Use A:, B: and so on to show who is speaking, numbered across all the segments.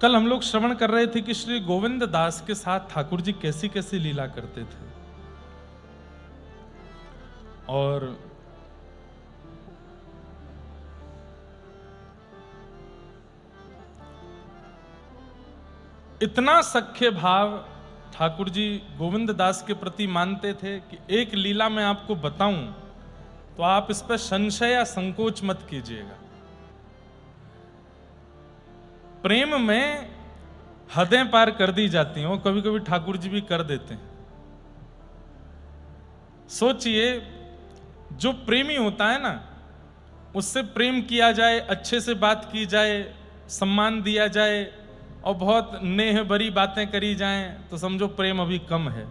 A: कल हम लोग श्रवण कर रहे थे कि श्री गोविंद दास के साथ ठाकुर जी कैसी कैसी लीला करते थे, और इतना सख्य भाव ठाकुर जी गोविंद दास के प्रति मानते थे कि एक लीला मैं आपको बताऊं तो आप इस पर संशय या संकोच मत कीजिएगा। प्रेम में हदें पार कर दी जाती हैं, कभी कभी ठाकुर जी भी कर देते हैं। सोचिए, जो प्रेमी होता है ना, उससे प्रेम किया जाए, अच्छे से बात की जाए, सम्मान दिया जाए और बहुत नेह भरी बातें करी जाएं, तो समझो प्रेम अभी कम है।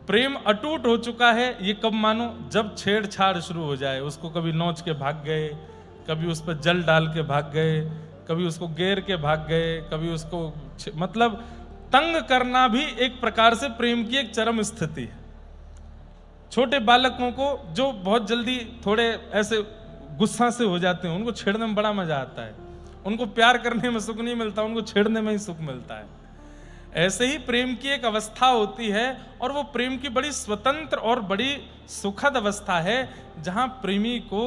A: प्रेम अटूट हो चुका है, ये कब मानो? जब छेड़छाड़ शुरू हो जाए, उसको कभी नोच के भाग गए, कभी उस पर जल डाल के भाग गए, कभी उसको घेर के भाग गए, कभी उसको मतलब तंग करना भी एक प्रकार से प्रेम की एक चरम स्थिति है। छोटे बालकों को जो बहुत जल्दी थोड़े ऐसे गुस्सा से हो जाते हैं, उनको छेड़ने में बड़ा मजा आता है। उनको प्यार करने में सुख नहीं मिलता, उनको छेड़ने में ही सुख मिलता है। ऐसे ही प्रेम की एक अवस्था होती है, और वो प्रेम की बड़ी स्वतंत्र और बड़ी सुखद अवस्था है, जहां प्रेमी को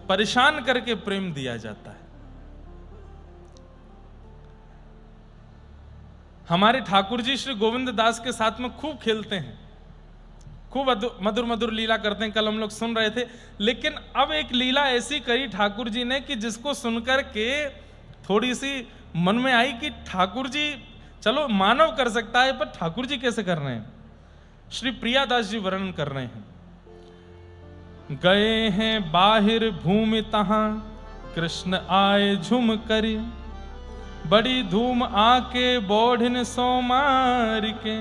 A: परेशान करके प्रेम दिया जाता है। हमारे ठाकुर जी श्री गोविंद दास के साथ में खूब खेलते हैं, खूब मधुर मधुर लीला करते हैं, कल हम लोग सुन रहे थे। लेकिन अब एक लीला ऐसी करी ठाकुर जी ने कि जिसको सुनकर के थोड़ी सी मन में आई कि ठाकुर जी, चलो मानव कर सकता है, पर ठाकुर जी कैसे कर रहे हैं? श्री प्रियादास जी वर्णन कर रहे हैं, गए हैं बाहिर भूमि तहां कृष्ण आए झुम करी, बड़ी धूम आके बोढ़न सोमार के,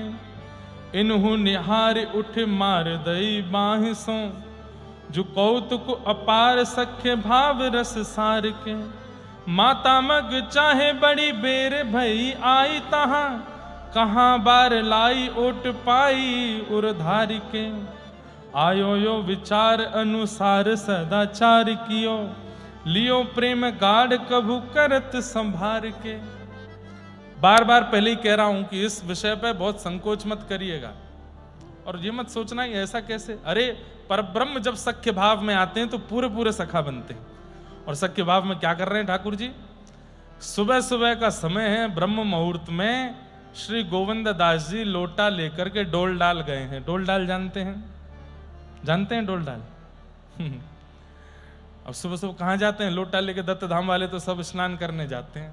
A: इन्हु निहार उठ मार दई बाहि सो, जो कौतुक अपार सख्य भाव रस सार के, माता मग चाहे बड़ी बेर भई आई तहां, कहां बार लाई ओट पाई उरधार के, आयो यो विचार अनुसार सदाचार कियो, लियो प्रेम गाढ़ कभू करत संभार के। बार बार पहले ही कह रहा हूं कि इस विषय पे बहुत संकोच मत करिएगा, और ये मत सोचना कि ऐसा कैसे। अरे परब्रह्म जब सख्य भाव में आते हैं तो पूरे पूरे सखा बनते हैं। और सख्य भाव में क्या कर रहे हैं ठाकुर जी? सुबह सुबह का समय है, ब्रह्म मुहूर्त में श्री गोविंद दास जी लोटा लेकर के डोल डाल गए हैं। डोल डाल जानते हैं? जानते हैं डोल डाल? अब सुबह सुबह कहाँ जाते हैं? लोटा लेके दत्त धाम वाले तो सब स्नान करने जाते हैं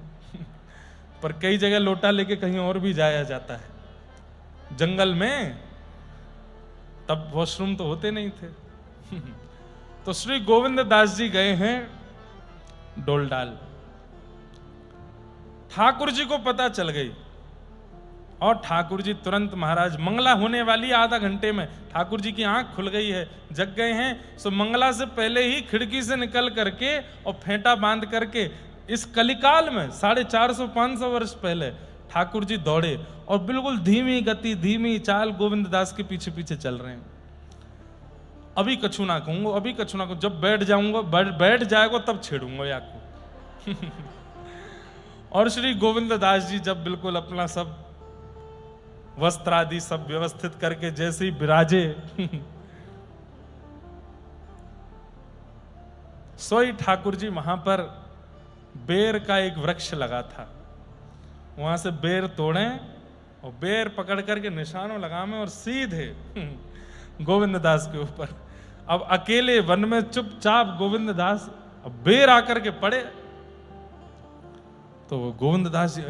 A: पर कई जगह लोटा लेके कहीं और भी जाया जाता है, जंगल में। तब वॉशरूम तो होते नहीं थे तो श्री गोविंद दास जी गए हैं डोल डाल। ठाकुर जी को पता चल गई, और ठाकुर जी तुरंत, महाराज मंगला होने वाली आधा घंटे में, ठाकुर जी की आंख खुल गई है, जग गए हैं। सो मंगला से पहले ही खिड़की से निकल करके और फेंटा बांध करके, इस कलिकाल में 450-500 वर्ष पहले ठाकुर जी दौड़े, और बिल्कुल धीमी गति, धीमी चाल गोविंद दास के पीछे पीछे चल रहे हैं। अभी कछु ना कहूंगा, अभी कछु ना कहूं, जब बैठ जाऊंगा, बैठ जाएगा तब छेड़ूंगा या को और श्री गोविंद दास जी जब बिल्कुल अपना सब वस्त्र आदि सब व्यवस्थित करके जैसे ही विराजे सोई ठाकुर जी वहां पर बेर का एक वृक्ष लगा था, वहां से बेर तोड़े और बेर पकड़ करके निशानों लगामे और सीधे गोविंद दास के ऊपर। अब अकेले वन में चुपचाप गोविंद दास, अब बेर आकर के पड़े तो गोविंद दास जी,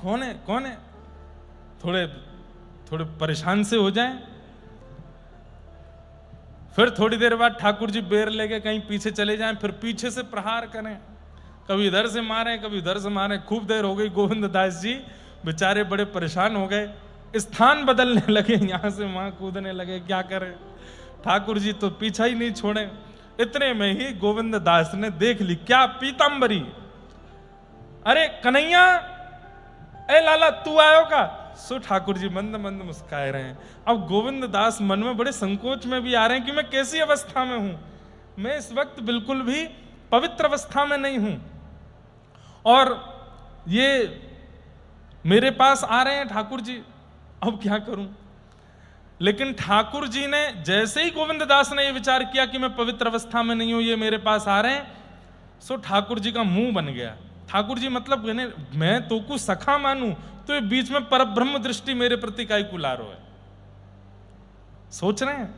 A: कौन है कौन है, थोड़े थोड़े परेशान से हो जाएं। फिर थोड़ी देर बाद ठाकुर जी बेर लेके कहीं पीछे चले जाएं, फिर पीछे से प्रहार करें, कभी इधर से मारें कभी उधर से मारें। खूब देर हो गई, गोविंद दास जी बेचारे बड़े परेशान हो गए, स्थान बदलने लगे, यहां से वहां कूदने लगे, क्या करें। ठाकुर जी तो पीछा ही नहीं छोड़े। इतने में ही गोविंद दास ने देख ली, क्या पीतांबरी, अरे कन्हैया, ए लाला तू आयो का? सो ठाकुर जी मंद मंद मुस्काए रहे हैं। अब गोविंद दास मन में बड़े संकोच में भी आ रहे हैं कि मैं कैसी अवस्था में हूं, मैं इस वक्त बिल्कुल भी पवित्र अवस्था में नहीं हूं। और ये मेरे पास आ रहे हैं ठाकुर जी, अब क्या करूं। लेकिन ठाकुर जी ने जैसे ही गोविंद दास ने ये विचार किया कि मैं पवित्र अवस्था में नहीं हूं, ये मेरे पास आ रहे हैं, सो ठाकुर जी का मुंह बन गया। ठाकुर जी मतलब मैं तो को सखा मानू, तो ये बीच में परब्रह्म दृष्टि मेरे प्रति काई कुलारो है, सोच रहे हैं।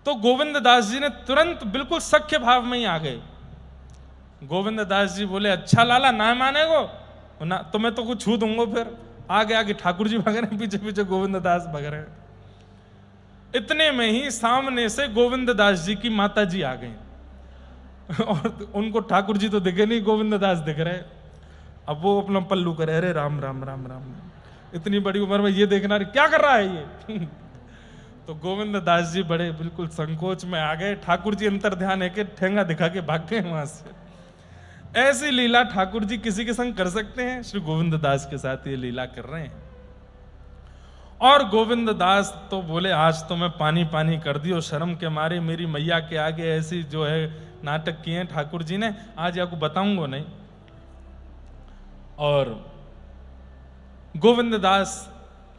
A: तो गोविंद दास जी ने तुरंत बिल्कुल सख्य भाव में ही आ गए। गोविंद दास जी बोले, अच्छा लाला ना मानेगो ना तो मैं तो कुछ छू दूंगा। फिर आगे आगे ठाकुर जी भग रहे हैं, पीछे पीछे गोविंद दास भग रहे हैं। इतने में ही सामने से गोविंद दास जी की माता जी आ गई और उनको ठाकुर जी तो दिखे नहीं, गोविंद दास दिख रहे। अब वो अपना पल्लू करे, अरे राम राम राम राम, इतनी बड़ी उम्र में ये देखना क्या कर रहा है ये तो गोविंद दास जी बड़े बिल्कुल संकोच में आ गए। ठाकुर जी अंतर ध्यान है कि ठेंगा दिखा के भाग गए वहां से। ऐसी लीला ठाकुर जी किसी के संग कर सकते हैं? श्री गोविंद दास के साथ ये लीला कर रहे हैं। और गोविंद दास तो बोले, आज तो मैं पानी पानी कर दियो शर्म के मारे, मेरी मैया के आगे ऐसी जो है नाटक किए हैं ठाकुर जी ने, आज आपको बताऊंगा नहीं। और गोविंद दास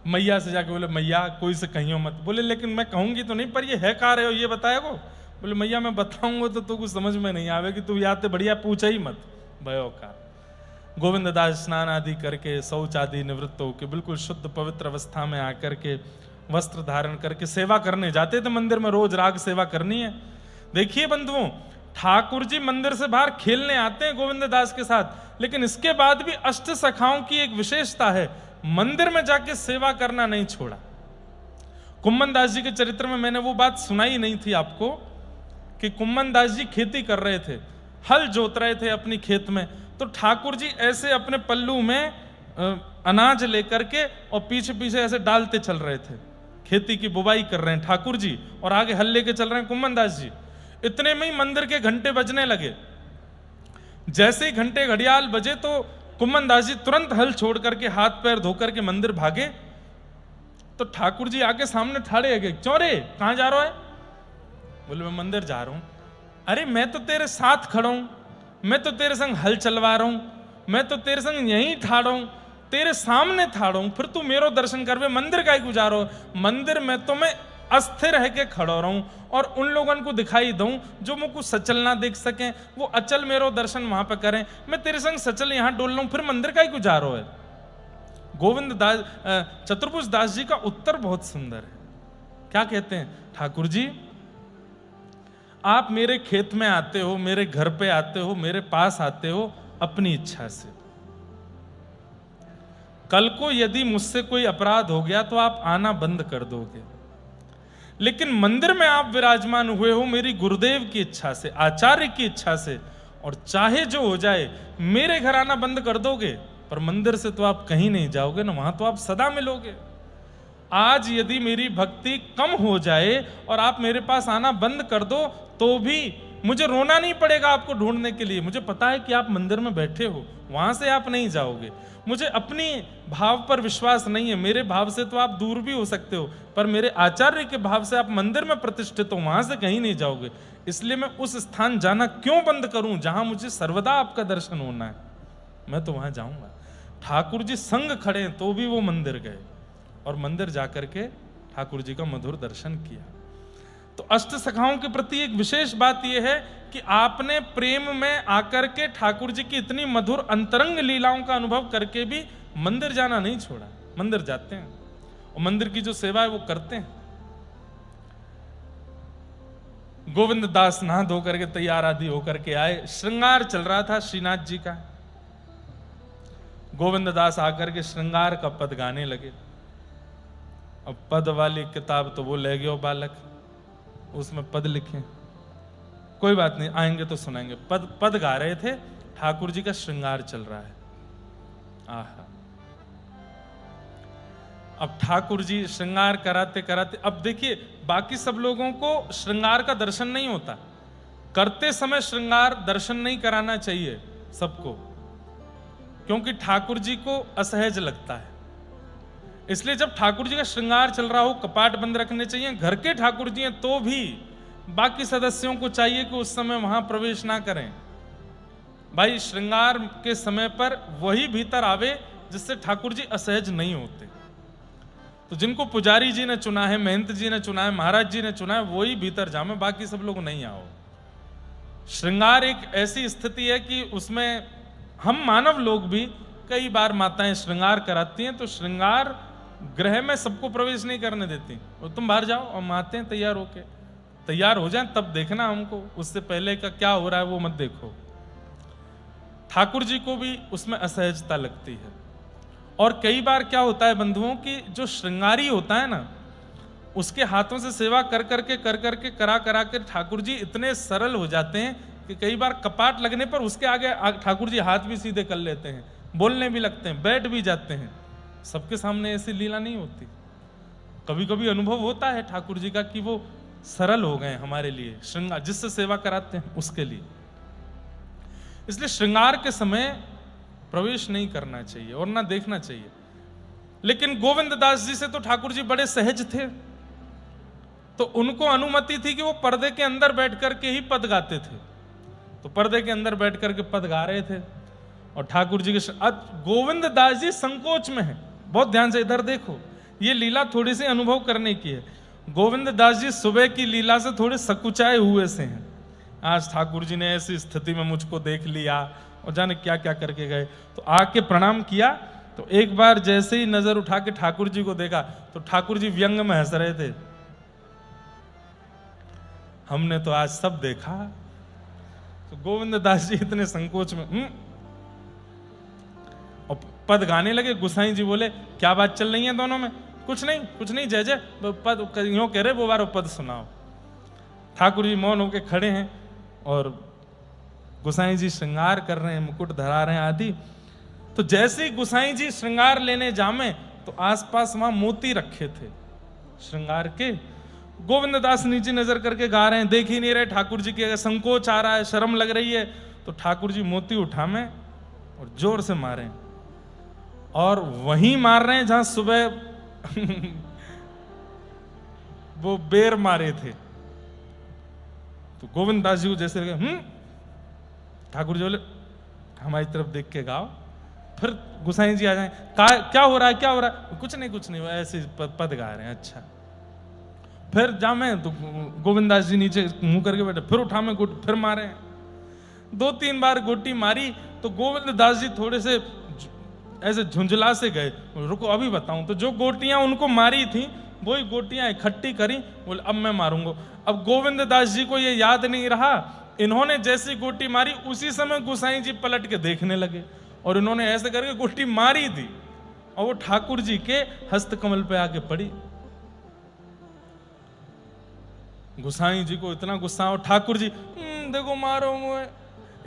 A: मैया से जाके बोले, मैया कोई से कहियो मत। बोले लेकिन मैं कहूंगी तो नहीं, पर ये है कहाँ रहे हो ये बताएगो? बोले मैया मैं बताऊंगा तो कुछ समझ में नहीं आवेगी, तू याद तो बढ़िया पूछा ही मत भयो का। गोविंद दास स्नान आदि करके शौच आदि निवृत्त होकर बिल्कुल शुद्ध पवित्र अवस्था में आकर के वस्त्र धारण करके सेवा करने जाते थे मंदिर में। रोज राग सेवा करनी है। देखिए बंधुओं, ठाकुर जी मंदिर से बाहर खेलने आते हैं गोविंद दास के साथ, लेकिन इसके बाद भी अष्ट सखाओं की एक विशेषता है, मंदिर में जाके सेवा करना नहीं छोड़ा। कुम्मन दास जी के चरित्र में मैंने वो बात सुनाई नहीं थी आपको कि कुम्मन दास जी खेती कर रहे थे, हल जोत रहे थे अपनी खेत में, तो ठाकुर जी ऐसे अपने पल्लू में अनाज लेकर के और पीछे पीछे ऐसे डालते चल रहे थे। खेती की बुवाई कर रहे हैं ठाकुर जी और आगे हल लेके चल रहे हैं कुम्मन दास जी। इतने में ही मंदिर के घंटे बजने लगे। जैसे ही घंटे घड़ियाल बजे तो कुम्मन दास जी तुरंत हल छोड़ करके हाथ पैर धोकर के मंदिर भागे। तो ठाकुर जी आके सामने ठाड़े गए, क्यों रे कहां जा रहा है? बोले मैं मंदिर जा रहा हूं। अरे मैं तो तेरे साथ खड़ा हूं, मैं तो तेरे संग हल चलवा रहा हूं, मैं तो तेरे संग यहीं ठाड़ा हूं, तेरे सामने ठाड़ा हूं, फिर तू मेरो दर्शन करवे, मंदिर का ही गुजारो। मंदिर में तो मैं अस्थिर रह के खड़ा रहूं और उन लोगों को दिखाई दूं जो मुझको सचल ना देख सकें, वो अचल मेरो दर्शन वहां पर करें। मैं तेरे संग सचल यहां डोल रहा हूं, फिर मंदिर का ही गुजारो है। गोविंद दास चतुर्भुज दास जी का उत्तर बहुत सुंदर है। क्या कहते हैं? ठाकुर जी आप मेरे खेत में आते हो, मेरे घर पे आते हो, मेरे पास आते हो अपनी इच्छा से। कल को यदि मुझसे कोई अपराध हो गया तो आप आना बंद कर दोगे, लेकिन मंदिर में आप विराजमान हुए हो मेरी गुरुदेव की इच्छा से, आचार्य की इच्छा से, और चाहे जो हो जाए मेरे घर आना बंद कर दोगे, पर मंदिर से तो आप कहीं नहीं जाओगे ना, वहां तो आप सदा मिलोगे। आज यदि मेरी भक्ति कम हो जाए और आप मेरे पास आना बंद कर दो तो भी मुझे रोना नहीं पड़ेगा आपको ढूंढने के लिए। मुझे पता है कि आप मंदिर में बैठे हो, वहां से आप नहीं जाओगे। मुझे अपनी भाव पर विश्वास नहीं है, मेरे भाव से तो आप दूर भी हो सकते हो, पर मेरे आचार्य के भाव से आप मंदिर में प्रतिष्ठित हो, वहां से कहीं नहीं जाओगे। इसलिए मैं उस स्थान जाना क्यों बंद करूं जहां मुझे सर्वदा आपका दर्शन होना है, मैं तो वहां जाऊंगा। ठाकुर जी संग खड़े हैं तो भी वो मंदिर गए और मंदिर जाकर के ठाकुर जी का मधुर दर्शन किया। तो अष्ट सखाओं के प्रति एक विशेष बात यह है कि आपने प्रेम में आकर के ठाकुर जी की इतनी मधुर अंतरंग लीलाओं का अनुभव करके भी मंदिर जाना नहीं छोड़ा। मंदिर जाते हैं और मंदिर की जो सेवा है वो करते हैं। गोविंद दास नहा धो करके तैयार आदि होकर के आए, श्रृंगार चल रहा था श्रीनाथ जी का। गोविंद दास आकर के श्रृंगार का पद गाने लगे। अब पद वाली किताब तो वो ले गए बालक, उसमें पद लिखे, कोई बात नहीं आएंगे तो सुनाएंगे। पद गा रहे थे, ठाकुर जी का श्रृंगार चल रहा है। आहा, अब ठाकुर जी श्रृंगार कराते कराते, अब देखिए बाकी सब लोगों को श्रृंगार का दर्शन नहीं होता, करते समय श्रृंगार दर्शन नहीं कराना चाहिए सबको, क्योंकि ठाकुर जी को असहज लगता है। इसलिए जब ठाकुर जी का श्रृंगार चल रहा हो कपाट बंद रखने चाहिए। घर के ठाकुर जी हैं तो भी बाकी सदस्यों को चाहिए कि उस समय वहां प्रवेश ना करें, भाई श्रृंगार के समय पर वही भीतर आवे जिससे ठाकुर जी असहज नहीं होते। तो जिनको पुजारी जी ने चुना है, महंत जी ने चुना है, महाराज जी ने चुना है, वही भीतर जामे, बाकी सब लोग नहीं आओ। श्रृंगार एक ऐसी स्थिति है कि उसमें हम मानव लोग भी कई बार माताएं श्रृंगार कराती हैं, तो श्रृंगार गृह में सबको प्रवेश नहीं करने देती। और तुम बाहर जाओ और माते हैं तैयार होके, तैयार हो जाएं तब देखना हमको, उससे पहले का क्या हो रहा है वो मत देखो। ठाकुर जी को भी उसमें असहजता लगती है। और कई बार क्या होता है बंधुओं की, जो श्रृंगारी होता है ना, उसके हाथों से सेवा कर करके करा करा के ठाकुर जी इतने सरल हो जाते हैं कि कई बार कपाट लगने पर उसके आगे ठाकुर जी हाथ भी सीधे कर लेते हैं, बोलने भी लगते हैं, बैठ भी जाते हैं। सबके सामने ऐसी लीला नहीं होती। कभी कभी अनुभव होता है ठाकुर जी का कि वो सरल हो गए हमारे लिए, श्रृंगार जिससे सेवा कराते हैं उसके लिए। इसलिए श्रृंगार के समय प्रवेश नहीं करना चाहिए और ना देखना चाहिए। लेकिन गोविंद दास जी से तो ठाकुर जी बड़े सहज थे, तो उनको अनुमति थी कि वो पर्दे के अंदर बैठ करके ही पद गाते थे। तो पर्दे के अंदर बैठ करके पद गा रहे थे और ठाकुर जी के गोविंद दास जी संकोच में है। बहुत ध्यान से इधर देखो, ये लीला थोड़ी सी अनुभव करने की है। गोविंद दास जी सुबह की लीला से थोड़े सकुचाए हुए से हैं। आज ठाकुर जी ने ऐसी स्थिति में मुझको देख लिया और जाने क्या क्या करके गए। तो आके प्रणाम किया, तो एक बार जैसे ही नजर उठा के ठाकुर जी को देखा तो ठाकुर जी व्यंग में हंस रहे थे। हमने तो आज सब देखा। तो गोविंद दास जी इतने संकोच में और पद गाने लगे। गुसाई जी बोले क्या बात चल रही है दोनों में? कुछ नहीं जय जय, पद यूं कह रहे वो बार पद सुनाओ। ठाकुर जी मौन होके खड़े हैं और गुसाई जी श्रृंगार कर रहे हैं, मुकुट धरा रहे हैं आदि। तो जैसे ही गुसाई जी श्रृंगार लेने जामे तो आसपास वहां मोती रखे थे श्रृंगार के। गोविंद दास नीचे नजर करके गा रहे हैं, देख ही नहीं रहे ठाकुर जी के, संकोच आ रहा है, शर्म लग रही है। तो ठाकुर जी मोती उठा में और जोर से मारे, और वहीं मार रहे हैं जहां सुबह वो बेर मारे थे। तो गोविंद दास जी को जैसे लगे ठाकुर जी बोले हमारी तरफ देख के गाओ। फिर गुसाई जी आ जाए, क्या हो रहा है? कुछ नहीं, ऐसे पद गा रहे हैं। अच्छा, फिर जामे तो गोविंद दास जी नीचे मुंह करके बैठे, फिर उठा में फिर मारे। 2-3 बार गोटी मारी तो गोविंद दास जी थोड़े से ऐसे झुंझला से गए। रुको अभी बताऊं। तो जो गोटियां उनको मारी थी वही गोटियां इकट्ठी करी, बोले अब मैं मारूंगा। अब गोविंद दास जी को ये याद नहीं रहा, इन्होंने जैसी गोटी मारी उसी समय गुसाई जी पलट के देखने लगे और इन्होंने ऐसे करके गोटी मारी थी और वो ठाकुर जी के हस्त कमल पे आके पड़ी। गुसाई जी को इतना गुस्सा, और ठाकुर जी देखो मारो मुझे,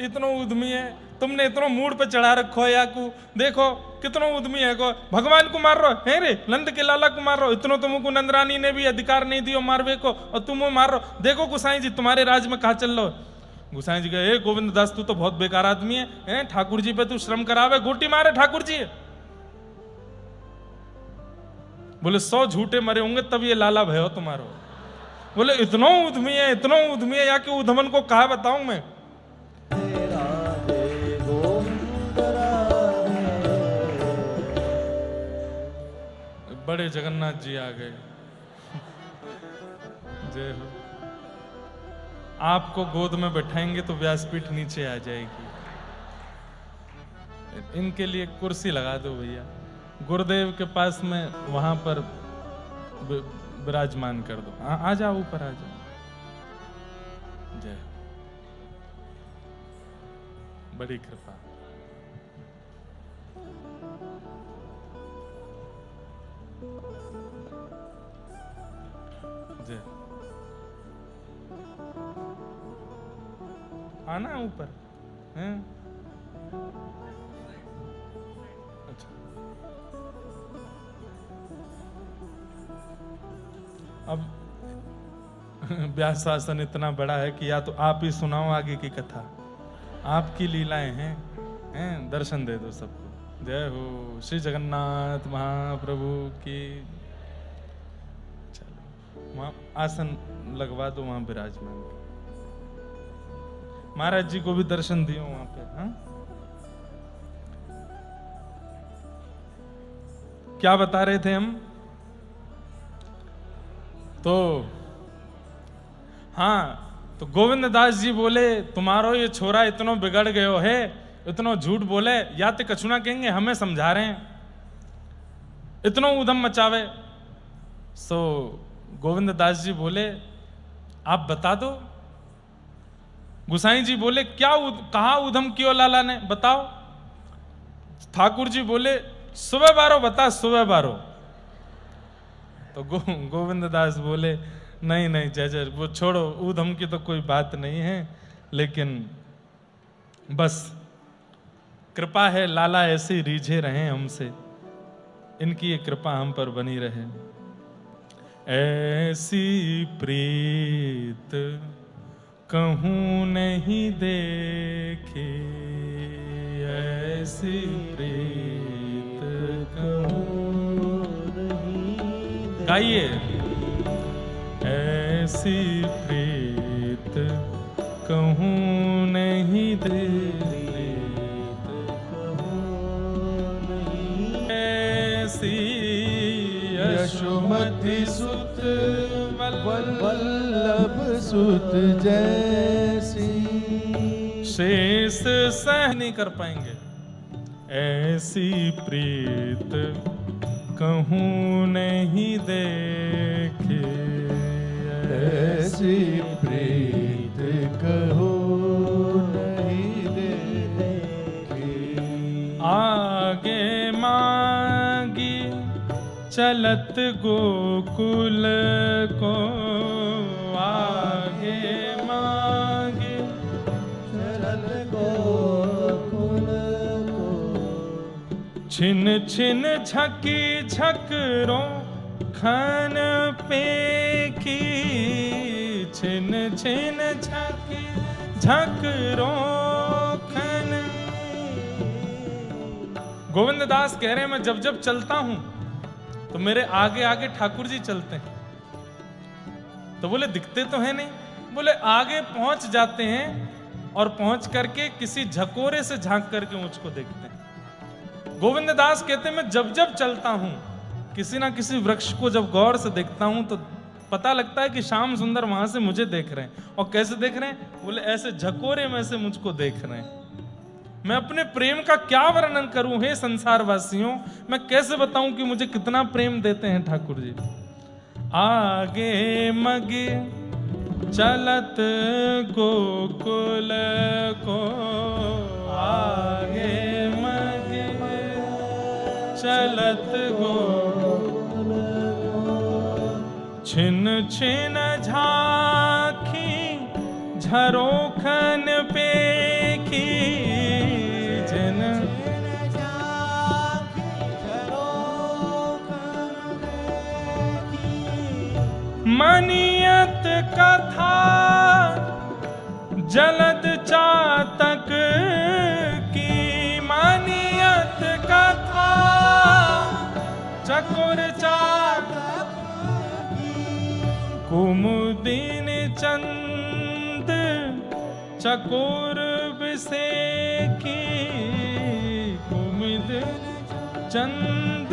A: इतना उद्यमी है, तुमने इतना मूड पे चढ़ा रखो है याकू, देखो कितना उद्यमी है को, भगवान को मार रहो है रे, नंद के लाला को मार रहो, इतना तुमको नंदरानी ने भी अधिकार नहीं दियो मारवे को और तुम मार रहो। देखो गुसाई जी तुम्हारे राज में कहा चल रहो। गुसाई जी कहे गोविंद दास तू तो बहुत बेकार आदमी है, ठाकुर जी पे तू श्रम करावे, गोटी मारे ठाकुर जी। बोले 100 झूठे मरे होंगे तब ये लाला भयो तुम्हारो। बोले इतना उद्यमी है या कि उधमन को कहा बताऊं मैं। बड़े जगन्नाथ जी आ गए। जय हो। आपको गोद में बैठाएंगे तो व्यासपीठ नीचे आ जाएगी। इनके लिए कुर्सी लगा दो भैया, गुरुदेव के पास में वहां पर विराजमान कर दो। आ जाओ ऊपर आ जाओ। जय, बड़ी कृपा। जय, आना ऊपर हैं? अच्छा, अब व्यास शासन इतना बड़ा है कि या तो आप ही सुनाओ आगे की कथा, आपकी लीलाएं हैं, दर्शन दे दो सबको। जय हो श्री जगन्नाथ महाप्रभु की। चलो वहां आसन लगवा दो, वहां विराजमान। महाराज जी को भी दर्शन दिए वहां पे। हाँ, क्या बता रहे थे हम? तो हाँ, तो गोविंद दास जी बोले तुम्हारो ये छोरा इतना बिगड़ गयो है, इतना झूठ बोले, या तो कछुना कहेंगे हमें समझा रहे हैं, इतना उधम मचावे। सो गोविंद दास जी बोले आप बता दो। गुसाई जी बोले क्या कहा उधम कियो लाला ने, बताओ। ठाकुर जी बोले सुबह 12 बता, सुबह 12। तो गोविंद दास बोले नहीं नहीं जय जय, वो छोड़ो, ऊधम की तो कोई बात नहीं है, लेकिन बस कृपा है, लाला ऐसे रीझे रहे हमसे, इनकी ये कृपा हम पर बनी रहे। ऐसी प्रीत कहूं नहीं देखी, ऐसी प्रीत कहूं नहीं। गाइए। ऐसी प्रीत कहूं नहीं देखी, ऐसी
B: यशोमति सुत वल्लभ सुत जैसी।
A: शेष सह नहीं कर पाएंगे। ऐसी प्रीत कहूं नहीं देखे,
B: ऐसी प्रीत कहूं नहीं देखी।
A: आगे मांगी चलत गोकुल को, आगे मांगी
B: चलत गोकुल को।
A: छिन छिन झकी झकरो खन पे की, छिन छिन झकी झकरो खन। गोविंद दास कह रहे हैं मैं जब जब चलता हूं तो मेरे आगे आगे ठाकुर जी चलते हैं। तो बोले दिखते तो है नहीं, बोले आगे पहुंच जाते हैं और पहुंच करके किसी झकोरे से झांक करके मुझको देखते हैं। गोविंद दास कहते हैं मैं जब जब चलता हूं किसी ना किसी वृक्ष को जब गौर से देखता हूं तो पता लगता है कि श्याम सुंदर वहां से मुझे देख रहे हैं। और कैसे देख रहे हैं? बोले ऐसे झकोरे में से मुझको देख रहे हैं। मैं अपने प्रेम का क्या वर्णन करूं हे संसार वासियों, मैं कैसे बताऊं कि मुझे कितना प्रेम देते हैं ठाकुर जी। आगे मगे चलत गोकुल को, आगे मगे चलत गोकुल को। छिन छिन झांकी झरोखन पे की, छिन मनियत कथा जलद चातक की, मनियत कथा चकोर चातक की। कुमुदिन चंद चकोर बिसेखी, कुमुदिन चंद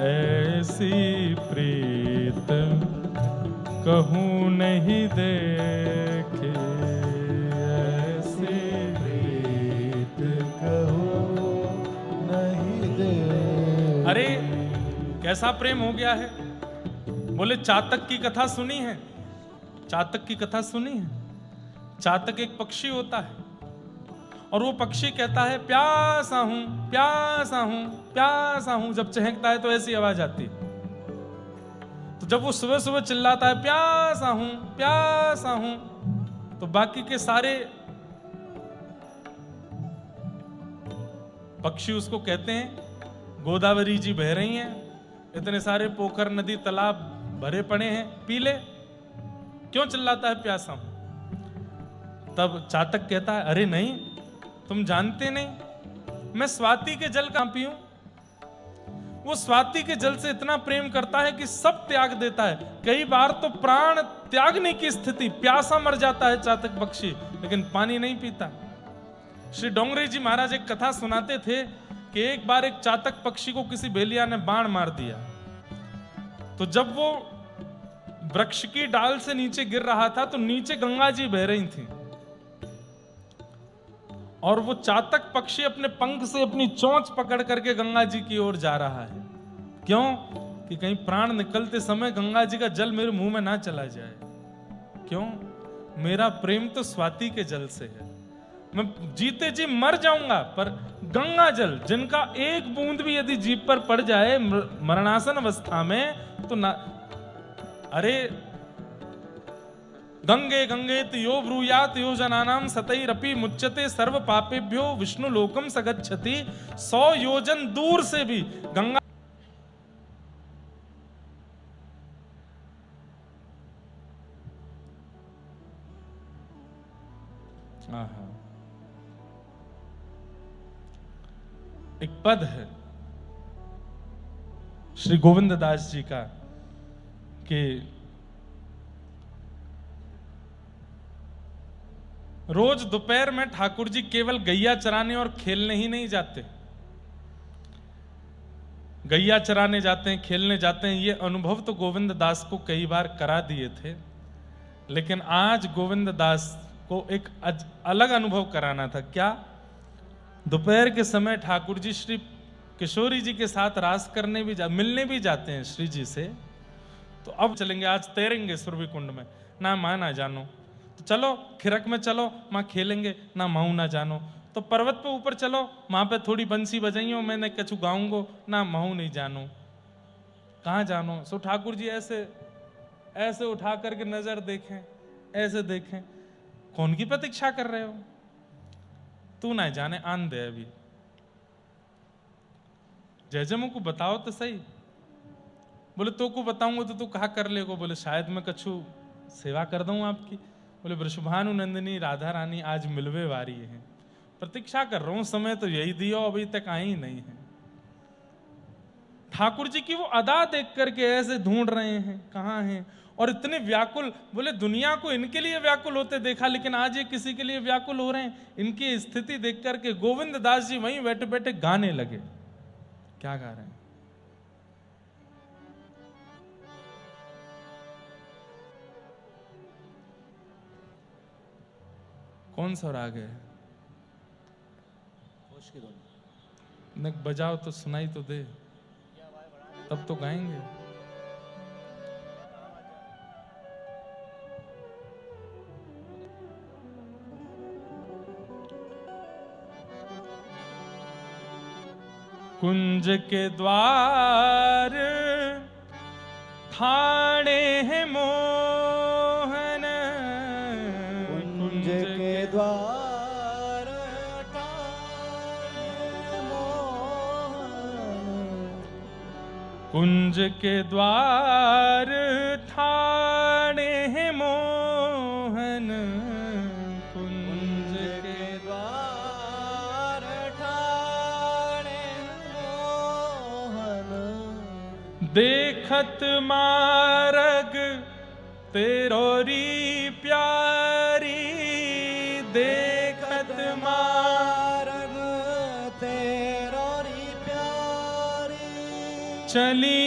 A: ऐसी प्रीत कहूं नहीं देखे, ऐसी
B: प्रीत कहूं नहीं देखे।
A: अरे कैसा प्रेम हो गया है। बोले चातक की कथा सुनी है? चातक की कथा सुनी है? चातक एक पक्षी होता है और वो पक्षी कहता है प्यासा हूं प्यासा हूं प्यासा हूं। जब चहकता है तो ऐसी आवाज आती है। तो जब वो सुबह सुबह चिल्लाता है प्यासा हूं, तो बाकी के सारे पक्षी उसको कहते हैं गोदावरी जी बह रही हैं, इतने सारे पोखर नदी तालाब भरे पड़े हैं, पी ले, क्यों चिल्लाता है प्यासा हूं? तब चातक कहता है अरे नहीं, तुम जानते नहीं मैं स्वाति के जल कहां पीऊं? वो स्वाति के जल से इतना प्रेम करता है कि सब त्याग देता है। कई बार तो प्राण त्यागने की स्थिति, प्यासा मर जाता है चातक पक्षी, लेकिन पानी नहीं पीता। श्री डोंगरे जी महाराज एक कथा सुनाते थे कि एक बार एक चातक पक्षी को किसी भेलिया ने बाण मार दिया। तो जब वो वृक्ष की डाल से नीचे गिर रहा था तो नीचे गंगा जी बह रही थी, और वो चातक पक्षी अपने पंख से अपनी चोंच पकड़ करके गंगा जी की ओर जा रहा है। क्यों? कि कहीं प्राण निकलते समय गंगा जी का जल मेरे मुंह में ना चला जाए। क्यों? मेरा प्रेम तो स्वाति के जल से है। मैं जीते जी मर जाऊंगा, पर गंगा जल जिनका एक बूंद भी यदि जीभ पर पड़ जाए मरणासन अवस्था में तो ना, अरे गंगे गंगेत यो ब्रूयात यो जनानाम सतैरपि मुच्यते सर्व पापेभ्यो विष्णु लोकम सगच्छति। 100 योजन दूर से भी गंगा एक पद है श्री गोविंद दास जी का कि रोज दोपहर में ठाकुर जी केवल गैया चराने और खेलने ही नहीं जाते। गैया चराने जाते हैं, खेलने जाते हैं, ये अनुभव तो गोविंद दास को कई बार करा दिए थे, लेकिन आज गोविंद दास को एक अलग अनुभव कराना था। क्या? दोपहर के समय ठाकुर जी श्री किशोरी जी के साथ रास करने भी मिलने भी जाते हैं श्री जी से। तो अब चलेंगे, आज तैरेंगे सुरभि कुंड में, ना माँ ना जानो, तो चलो खिरक में चलो, माँ खेलेंगे, ना माऊ ना जानो। तो पर्वत पे ऊपर चलो, वहां पे थोड़ी बंसी बजाइयो, मैंने कछु गाऊंगो, ना माऊ नहीं जानो। कहाँ जानो? सो ठाकुर जी ऐसे ऐसे उठा करके नजर देखें, ऐसे देखें, कौन की प्रतीक्षा कर रहे हो? तू ना जाने, आन दे अभी, जयजमो को बताओ तो सही। बोले तो को बताऊंगा तो तू कहा कर लेगो? बोले शायद मैं कछु सेवा कर दूं आपकी। बोले वृषभानु नंदिनी राधा रानी आज मिलवे वारी है, प्रतीक्षा कर रहा हूं, समय तो यही दियो, अभी तक आई ही नहीं है। ठाकुर जी की वो अदा देख करके ऐसे ढूंढ रहे हैं कहां हैं, और इतने व्याकुल। बोले दुनिया को इनके लिए व्याकुल होते देखा, लेकिन आज ये किसी के लिए व्याकुल हो रहे हैं। इनकी स्थिति देख करके गोविंद दास जी वहीं बैठे बैठे गाने लगे। क्या गा रहे हैं? कौन सा राग है? न बजाओ तो सुनाई तो दे, तब तो गाएंगे। कुंज के द्वार ठाणे है मोहन,
B: कुंज के द्वार ठाणे मोहन,
A: कुंज के द्वार ठाणे है मोहन, कुंज के
B: द्वार ठाणे मोहन,
A: देखत मारग तेरोरी प्यारी, देखत
B: मारग तेरोरी प्यारी,
A: चली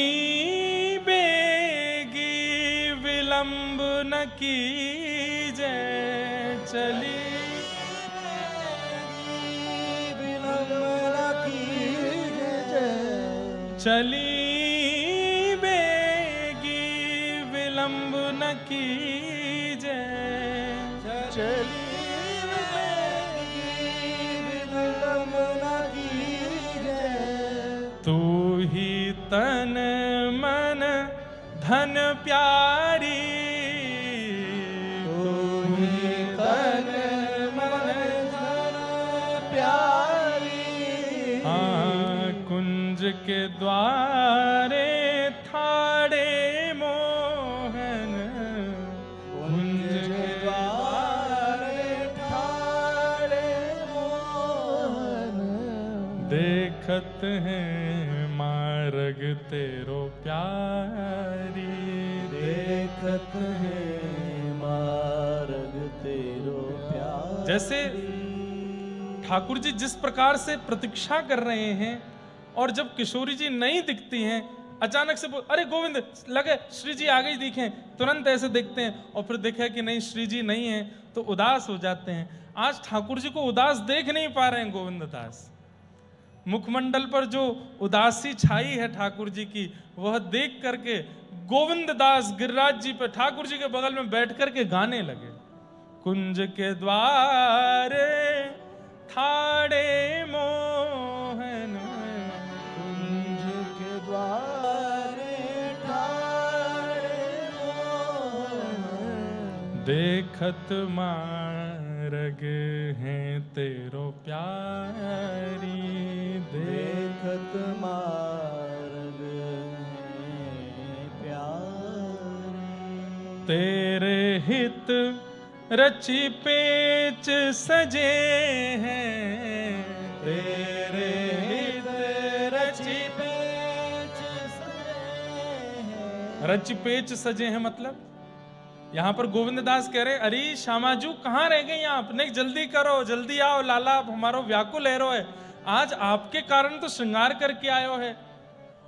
A: बेगी विलंब न कीजे, चली
B: विलंब न कीजे,
A: चली बेगी विलंब न कीजे,
B: चली विलंब न कीजे,
A: तू ही तन मन धन प्यारी,
B: तू ही तन मन धन प्यारी,
A: हाँ कुंज के द्वारे ठाड़े मोहन,
B: कुंज के द्वारे ठाड़े मोहन,
A: देखत हैं मार्ग तेरो प्यारी।
B: देखत है मार्ग तेरो प्यारी।
A: जैसे ठाकुर जी जिस प्रकार से प्रतीक्षा कर रहे हैं और जब किशोरी जी नहीं दिखती हैं, अचानक से अरे गोविंद, लगे श्री जी आ गई दिखें, तुरंत ऐसे देखते हैं और फिर देखे कि नहीं श्री जी नहीं है तो उदास हो जाते हैं। आज ठाकुर जी को उदास देख नहीं पा रहे हैं गोविंद दास। मुखमंडल पर जो उदासी छाई है ठाकुर जी की, वह देख करके गोविंद दास गिरिराज जी पे ठाकुर जी के बगल में बैठ करके गाने लगे। कुंज के द्वारे ठाड़े मोहन,
B: कुंज के द्वारे ठाड़े मोहन।
A: देखत मार्ग है तेरो प्यारी।
B: देखत मार्ग है प्यारी।
A: तेरे हित रचि पेच सजे हैं,
B: तेरे हित रचि पेच सजे हैं।
A: रचि पेच सजे हैं मतलब यहां पर गोविंद दास कह रहे, अरे श्यामाजू कहाँ रह गए आप, नहीं जल्दी करो, जल्दी आओ लाला, हमारो व्याकुल है रो है, आज आपके कारण तो श्रृंगार करके आयो है।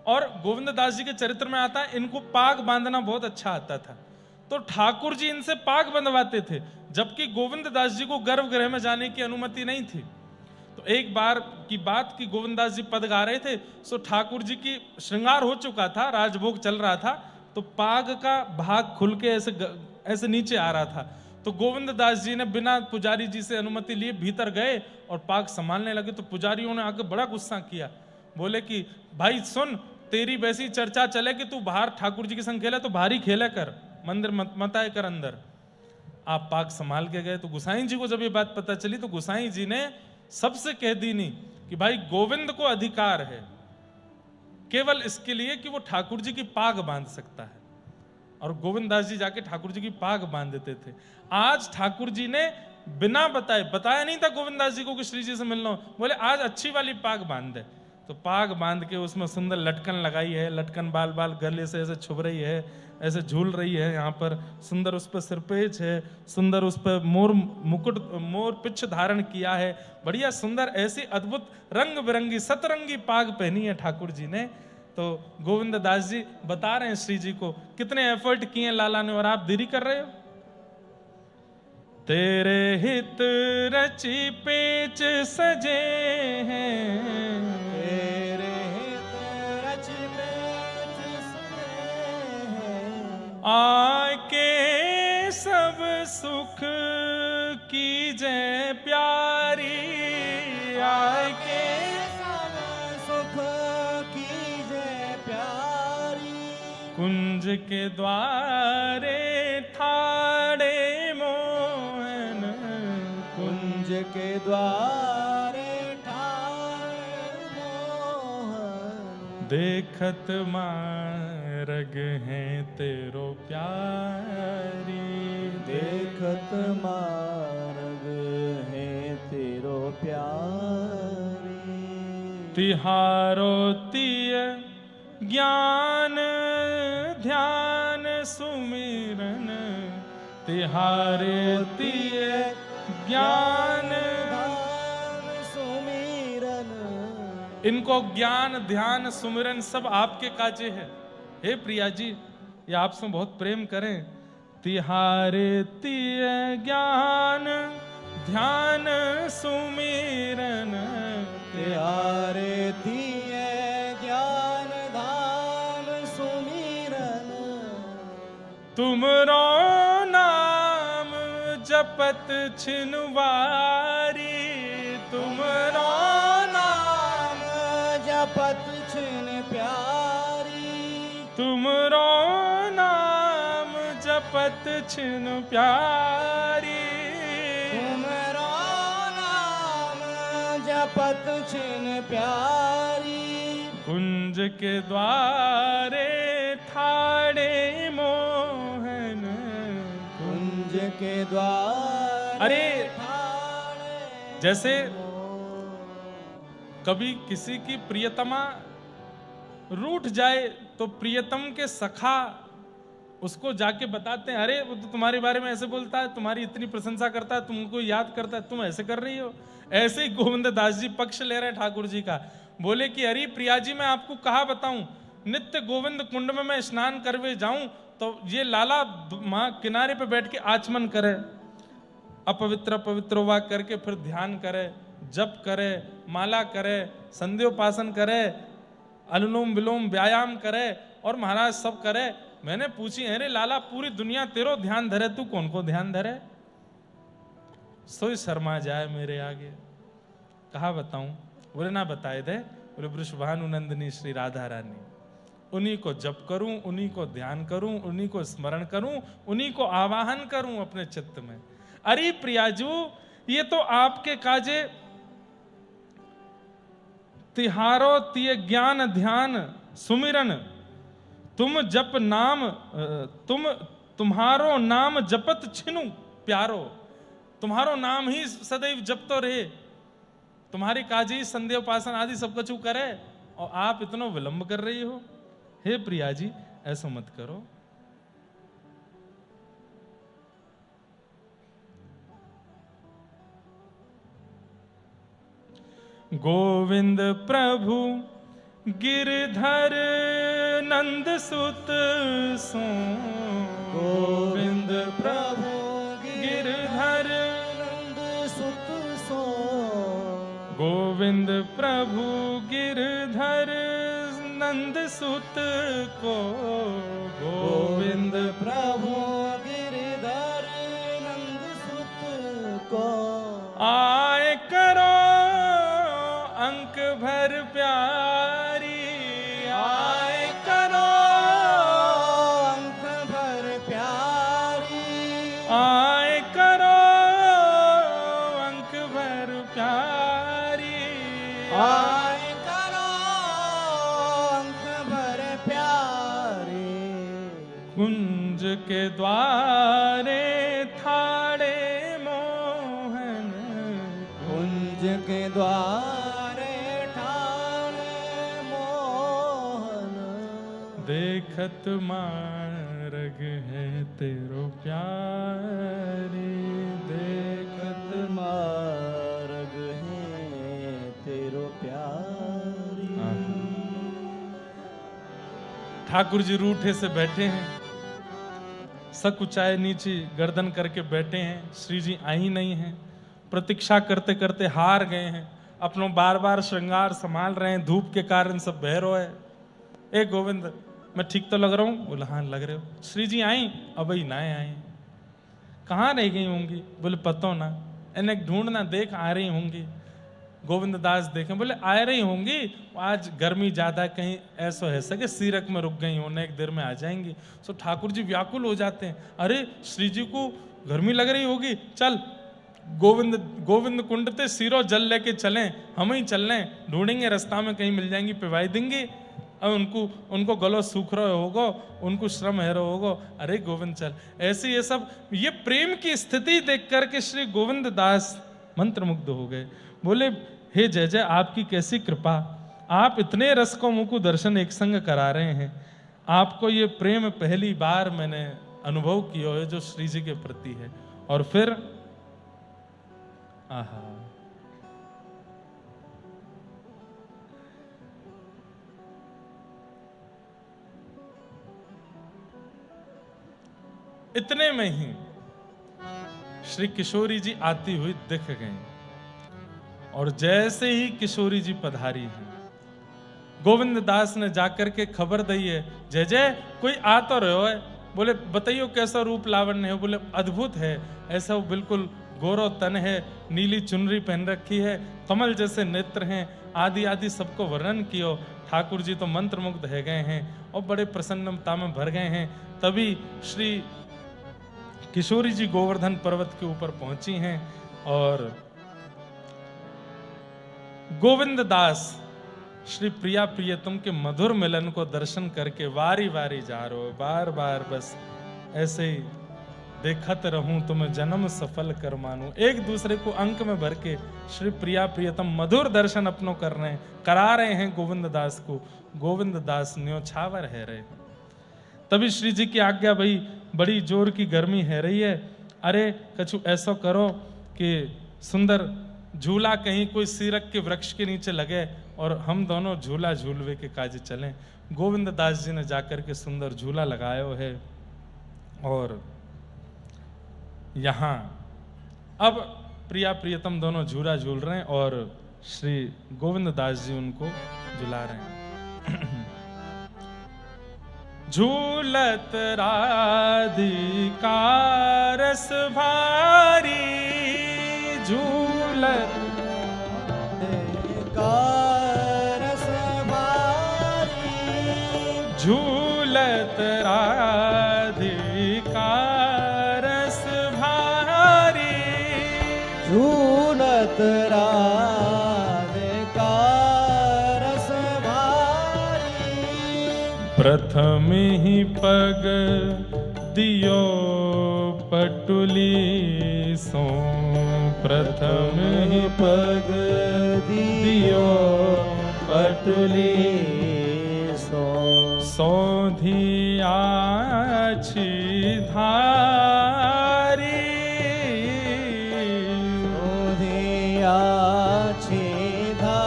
A: और गोविंद दास जी के चरित्र में आता है इनको पाग बांधना बहुत अच्छा आता था, तो ठाकुर जी इनसे पाग बंधवाते थे, जबकि गोविंद दास जी को गर्भगृह में जाने की अनुमति नहीं थी। तो एक बार की बात कि गोविंद दास जी पद गा रहे थे, सो ठाकुर जी की श्रृंगार हो चुका था, राजभोग चल रहा था, तो पाग का भाग खुल के ऐसे नीचे आ रहा था। तो गोविंद दास जी ने बिना पुजारी जी से अनुमति लिए भीतर गए और पाग संभालने लगे। तो पुजारियों ने आके बड़ा गुस्सा किया, बोले कि भाई सुन, तेरी वैसी चर्चा चले कि तू बाहर ठाकुर जी के संग खेले तो बाहर ही खेले कर, मंदिर मत आए कर अंदर। आप पाग संभाल के गए। तो गुसाई जी को जब ये बात पता चली तो गुसाई जी ने सबसे कह दी नहीं कि भाई गोविंद को अधिकार है केवल इसके लिए कि वो ठाकुर जी की पाग बांध सकता है, और गोविंद दास जी जाके ठाकुर जी की पाग बांध देते थे। आज ठाकुर जी ने बिना बताया नहीं था गोविंद दास जी को कि श्री जी से मिलना हो, बोले आज अच्छी वाली पाग बांध दे। तो पाग बांध के उसमें सुंदर लटकन लगाई है, लटकन बाल बाल गले से ऐसे छुप रही है, ऐसे झूल रही है, यहाँ पर सुंदर उस पर सिरपेच है, सुंदर उस पर मोर मुकुट मोर पिछ धारण किया है, बढ़िया सुंदर ऐसी अद्भुत रंग बिरंगी सतरंगी पाग पहनी है ठाकुर जी ने। तो गोविंद दास जी बता रहे हैं श्री जी को कितने एफर्ट किए लाला ने, और आप देरी कर रहे हो। तेरे हित रचि पेच सजे हैं,
B: तेरे हित रचि पेच सजे हैं।
A: आके सब सुख कीजय प्यारी, आके
B: सब सुख कीजय प्यारी।
A: कुंज के द्वारे ठाड़े मोहन,
B: कुंज के द्वारे ठाड़े मोहन।
A: देखत मार्ग है तेरो प्यारी।
B: देखत मार्ग है तेरो प्यारी।
A: तिहारो तिय ज्ञान ध्यान सुमिरन, तिहारे तिय ज्ञान
B: सुमिरन।
A: इनको ज्ञान ध्यान सुमिरन सब आपके काजे है। हे प्रिया जी, ये आपसे बहुत प्रेम करें। तिहारे तिय ज्ञान ध्यान सुमिरन,
B: तिहारे तिय ज्ञान ध्यान सुमिरन।
A: तुमरो नाम जपत छिनवारी, तुमरो
B: नाम जपत छिन प्यारी।
A: तुमरो नाम जपत छिन प्यारी।
B: तुमरो नाम जपत छिन प्यारी।
A: कुंज के द्वारे ठाड़े मोहन,
B: कुंज के द्वार।
A: अरे जैसे कभी किसी की प्रियतमा रूठ जाए तो प्रियतम के सखा उसको जाके बताते हैं, अरे वो तो तुम्हारे बारे में ऐसे बोलता है, तुम्हारी इतनी प्रशंसा करता है, तुमको याद करता है, तुम ऐसे कर रही हो। ऐसे ही गोविंद दास जी पक्ष ले रहे हैं ठाकुर जी का। बोले कि अरे प्रिया जी, मैं आपको कहा बताऊं, नित्य गोविंद कुंड में मैं स्नान करवे जाऊं तो ये लाला मां किनारे पे बैठ के आचमन करे, अपवित्र पवित्र वाक करके फिर ध्यान करे, जप करे, माला करे, संध्योपासन करे, अनुलोम विलोम व्यायाम करे और महाराज सब करे। मैंने पूछी, अरे लाला पूरी दुनिया तेरो ध्यान धरे, तू कौन को ध्यान धरे? सोई शर्मा जाए मेरे आगे। कहा बताऊं? बोले ना बताए दे। बोले वृषभानु नंदिनी श्री राधा रानी, उन्हीं को जप करूं, उन्हीं को ध्यान करूं, उन्हीं को स्मरण करूं, उन्हीं को आवाहन करूं अपने चित्त में। अरे प्रियाजू, ये तो आपके काजे तिहारो तिय ज्ञान ध्यान सुमिरन, तुम जप नाम तुम्हारो नाम जपत छिनु प्यारो। तुम्हारो नाम ही सदैव जपतो रहे, तुम्हारी काजी संध्या उपासन आदि सब कुछ करे, और आप इतना विलंब कर रही हो। हे प्रिया जी, ऐसा मत करो। गोविंद प्रभु गिरधर नंद सुत सो,
B: गोविंद प्रभु
A: गिरधर
B: नंद सुत सो,
A: गोविंद प्रभु गिरधर नंद सुत को,
B: गोविंद प्रभु गिरधर नंद सुत को,
A: आए करो अंक भर प्यारी, आए करो
B: अंक भर प्यारी,
A: आए करो अंक भर प्यारी,
B: आए करो अंक भर प्यारी।
A: कुंज के द्वारे थाड़े मोहन,
B: कुंज के द्वारे ठाणे मोहन,
A: देखत मार्ग है तेरो प्यारी, देखत
B: मार्ग है तेरो प्यारी।
A: ठाकुर जी रूठे से बैठे हैं, सकुचाए नीचे गर्दन करके बैठे हैं। श्री जी आई नहीं हैं, प्रतीक्षा करते करते हार गए हैं, अपनों बार बार श्रृंगार संभाल रहे हैं, धूप के कारण सब बहरो है। ए गोविंद, मैं ठीक तो लग रहा हूँ? बोले हाँ लग रहे हो। श्री जी आई? अब ही ना आई, कहाँ रह गई होंगी? बोले पतो ना, इन्हें ढूंढना, देख आ रही होंगी। गोविंद दास देखें, बोले आ रही होंगी, आज गर्मी ज्यादा, कहीं ऐसा है सके सीरक में रुक गई होने, एक देर में आ जाएंगी। सो ठाकुर जी व्याकुल हो जाते हैं, अरे श्री जी को गर्मी लग रही होगी, चल गोविंद कुंड ते सीरो जल लेके चलें, हम ही चल लें, ढूंढेंगे रास्ता में कहीं मिल जाएंगी, पिवाई देंगे। अब उनको गलो सूख रहे होगो, उनको श्रम है होगो, अरे गोविंद चल। ऐसे ये सब, ये प्रेम की स्थिति देख करके श्री गोविंद दास मंत्रमुग्ध हो गए। बोले हे जय जय, आपकी कैसी कृपा, आप इतने रस को मुझको दर्शन एक संग करा रहे हैं। आपको ये प्रेम पहली बार मैंने अनुभव किया है जो श्री जी के प्रति है। और फिर आहा, इतने में ही श्री किशोरी जी आती हुई दिख गई, और जैसे ही किशोरी जी पधारी हैं, गोविंद दास ने जाकर के खबर दी है, जय जय कोई आ तो रहो है। बोले बताइयो कैसा रूप लावण्य है? बोले अद्भुत है, ऐसा वो बिल्कुल गोरो तन है, नीली चुनरी पहन रखी है, कमल जैसे नेत्र हैं, आदि आदि सबको वर्णन कियो। ठाकुर जी तो मंत्रमुग्ध है गए हैं और बड़े प्रसन्नता में भर गए हैं। तभी श्री किशोरी जी गोवर्धन पर्वत के ऊपर पहुंची हैं, और गोविंद दास श्री प्रिया प्रियतम के मधुर मिलन को दर्शन करके वारी वारी जा रहे हो, बार बार बस ऐसे ही देखत रहूं तुम जन्म सफल कर मानूं। एक दूसरे को अंक में भर के श्री प्रिया प्रियतम मधुर दर्शन अपनों कर रहे हैं, करा रहे हैं गोविंद दास को। गोविंद दास न्योछावर है रहे। तभी श्री जी की आज्ञा, भाई बड़ी जोर की गर्मी है रही है, अरे कछु ऐसा करो कि सुंदर झूला कहीं कोई सीरक के वृक्ष के नीचे लगे और हम दोनों झूला झूलवे के काज चलें। गोविंद दास जी ने जाकर के सुंदर झूला लगायो है और यहाँ अब प्रिया प्रियतम दोनों झूला झूल रहे हैं और श्री गोविंद दास जी उनको झुला रहे हैं। झूलत राधिका रस भारी, झूलत
B: रस भारी,
A: झूलत राधिका रस भारी,
B: झूलत राधिका रस भारी।
A: प्रथम ही पग दियो पटुली सो, प्रथम ही
B: पग दियो पटुली सो,
A: सौधी आछी धारी,
B: सौधी आछी धारी।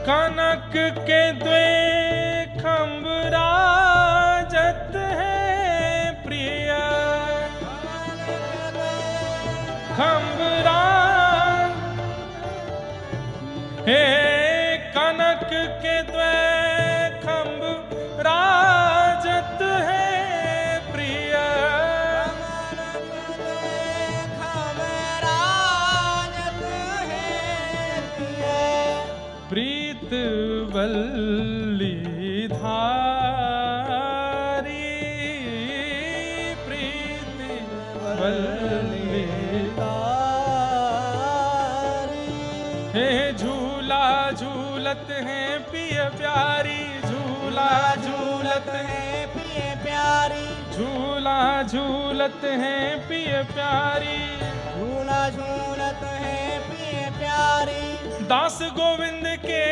A: कनक के द्वे खम्भ राजत है प्रिय, खम्भ राज हे कनक के द्वे खम्भ राजत है प्रिय, प्रीत वल्ली धारी, प्रीत वल्ली
B: धारी।
A: हे झूला झूलत हैं पिय प्यारी, झूला झूलत हैं
B: पिए प्यारी,
A: झूला झूलत हैं पिय प्यारी,
B: झूला झूलत है पिए प्यारी।
A: दास गोविंद के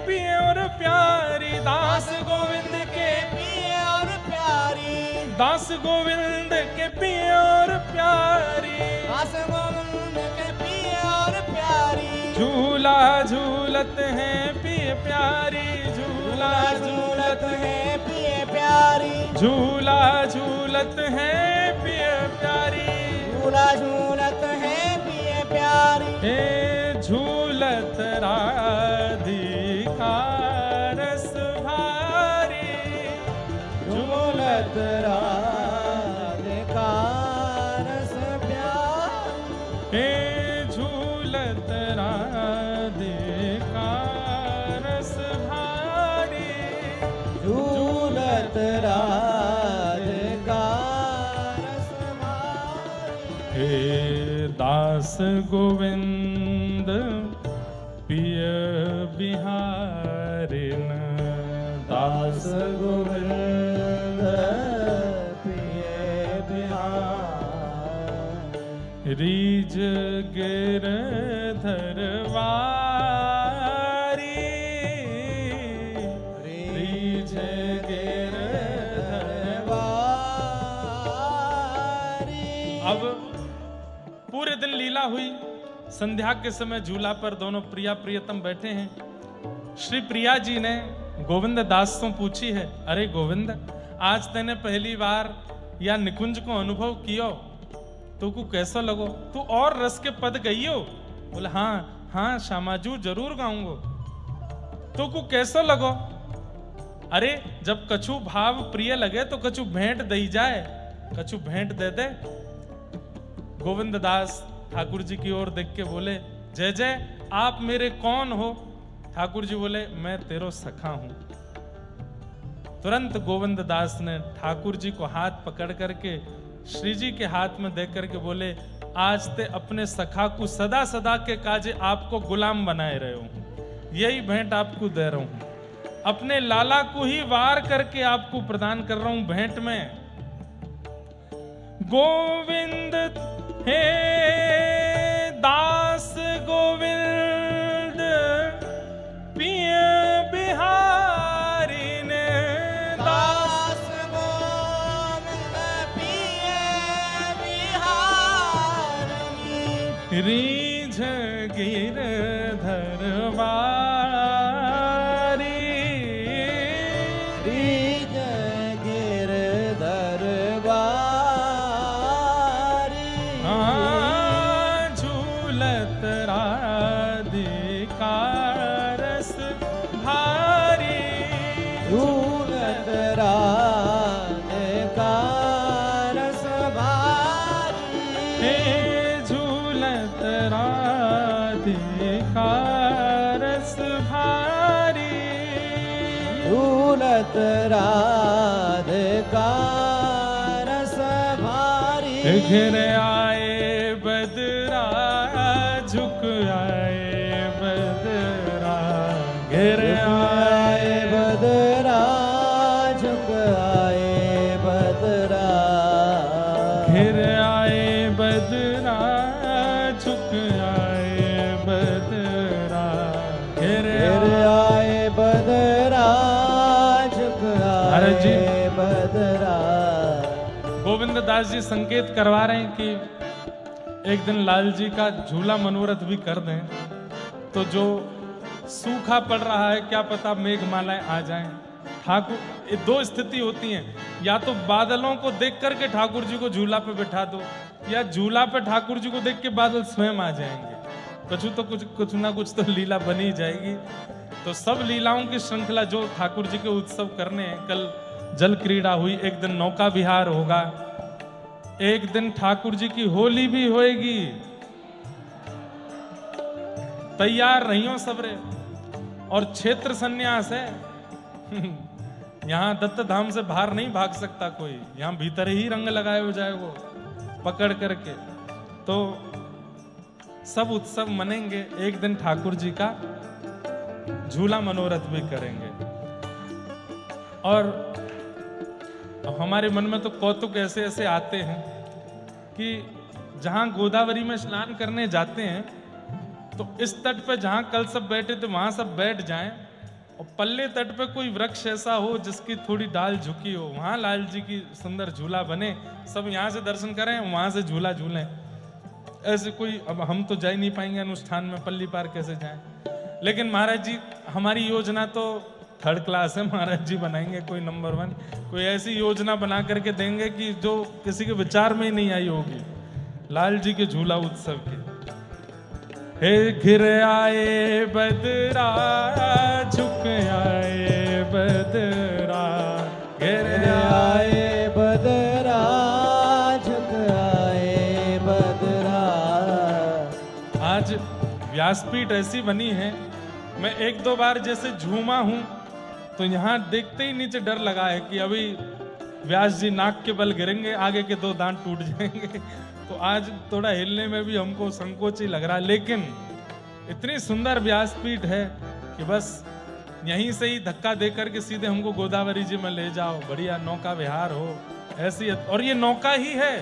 A: पिय और प्यारी, दास गोविंद के
B: पिए और प्यारी,
A: दास गोविंद के पिय और प्यारी,
B: दास गोविंद के पिए और प्यारी।
A: झूला झूलत हैं पिय प्यारी, झूला
B: झूलत है पिए प्यारी,
A: झूला झूलत हैं पिय प्यारी,
B: झूला झूलत है पिए प्यारी।
A: हे झूलत राधिका रस भारी,
B: झूलत राधिका रस प्यारी,
A: हे झूलत राधिका रस भारी,
B: झूलत राधिका रस भारी।
A: हे दास गोविंद पिय बिहारिन, दास
B: गोविंद पिए बिहार,
A: रीज गिरधरवारी, रीज
B: गिरधरवारी।
A: अब पूरे दिन लीला हुई। संध्या के समय झूला पर दोनों प्रिया प्रियतम बैठे हैं। श्री प्रिया जी ने गोविंद दास से पूछी है, अरे गोविंद, आज तेने पहली बार या निकुंज को अनुभव कियो, तू को कैसा लगो? तू और रस के पद गईयो? बोले हाँ हाँ श्यामाजू जरूर गाऊंगो। तू को कैसा लगो? अरे जब कछु भाव प्रिय लगे तो कछु भेंट दई जाए, कछु भेंट दे दे। गोविंद दास ठाकुर जी की ओर देख के बोले, जय जय आप मेरे कौन हो? ठाकुर जी बोले, मैं तेरो सखा हूं। तुरंत गोविंद दास ने ठाकुर जी को हाथ पकड़ करके श्री जी के हाथ में देख करके बोले, आज ते अपने सखा को सदा सदा के काजे आपको गुलाम बनाए रहे हूं, यही भेंट आपको दे रहा हूं। अपने लाला को ही वार करके आपको प्रदान कर रहा हूं भेंट में। गोविंद हे दास गोविंद पिय बिहारी ने
B: दास गोविंद पिय बिहारी
A: रीझ गिरधर
B: रीझ गिरधर बारी
A: झूलत राधिका रस भारी
B: झूलत राधिका रस भारी
A: हे झूलत राधिका रस भारी
B: झूलत राधिका रस भारी
A: घिर आए बदरा झुक आए बदरा घिर आए
B: बदरा झुक आए बदरा
A: घिर आए बदरा झुक आए बदरा घिर
B: आए बदरा झुक
A: अरे जी।
B: आए बदरा
A: गोविंद दास जी संकेत करवा रहे हैं कि एक दिन लाल जी का झूला मनोरथ भी कर दें तो जो सूखा पड़ रहा है क्या पता मेघमालाएं आ जाएं। ठाकुर ये दो स्थिति होती हैं, या तो बादलों को देख करके ठाकुर जी को झूला पे बिठा दो, या झूला पे ठाकुर जी को देख के बादल स्वयं आ जाएंगे। कुछ ना कुछ तो लीला बनी जाएगी। तो सब लीलाओं की श्रृंखला जो ठाकुर जी के उत्सव करने हैं, कल जल क्रीड़ा हुई, एक दिन नौका विहार होगा, एक दिन ठाकुर जी की होली भी होएगी। तैयार रहियो सबरे। और क्षेत्र संन्यास है यहाँ दत्त धाम से बाहर नहीं भाग सकता कोई, यहाँ भीतर ही रंग लगाए हो जाए वो पकड़ करके। तो सब उत्सव मनेंगे, एक दिन ठाकुर जी का झूला मनोरथ भी करेंगे। और हमारे मन में तो कौतुक ऐसे ऐसे आते हैं कि जहां गोदावरी में स्नान करने जाते हैं तो इस तट पे जहां कल सब बैठे थे वहां सब बैठ जाएं, और पल्ले तट पे कोई वृक्ष ऐसा हो जिसकी थोड़ी डाल झुकी हो, वहां लाल जी की सुंदर झूला बने, सब यहां से दर्शन करें, वहां से झूला झूलें। ऐसे कोई, अब हम तो जा ही नहीं पाएंगे अनुष्ठान में, पल्ली पार कैसे जाएं। लेकिन महाराज जी हमारी योजना तो थर्ड क्लास है, महाराज जी बनाएंगे कोई नंबर 1, कोई ऐसी योजना बना करके देंगे कि जो किसी के विचार में ही नहीं आई होगी, लाल जी के झूला उत्सव के। हे घिर आए बदरा झुक आए बदरा घिर
B: आए बदरा झुक आए बदरा।
A: आज व्यासपीठ ऐसी बनी है, मैं एक दो बार जैसे झूमा हूं तो यहाँ देखते ही नीचे डर लगा है कि अभी व्यास जी नाक के बल गिरेंगे, आगे के 2 दांत टूट जाएंगे। तो आज थोड़ा हिलने में भी हमको संकोच ही लग रहा है, लेकिन इतनी सुंदर व्यासपीठ है कि बस यहीं से ही धक्का दे करके सीधे हमको गोदावरी जी में ले जाओ, बढ़िया नौका विहार हो ऐसी। और ये नौका ही है,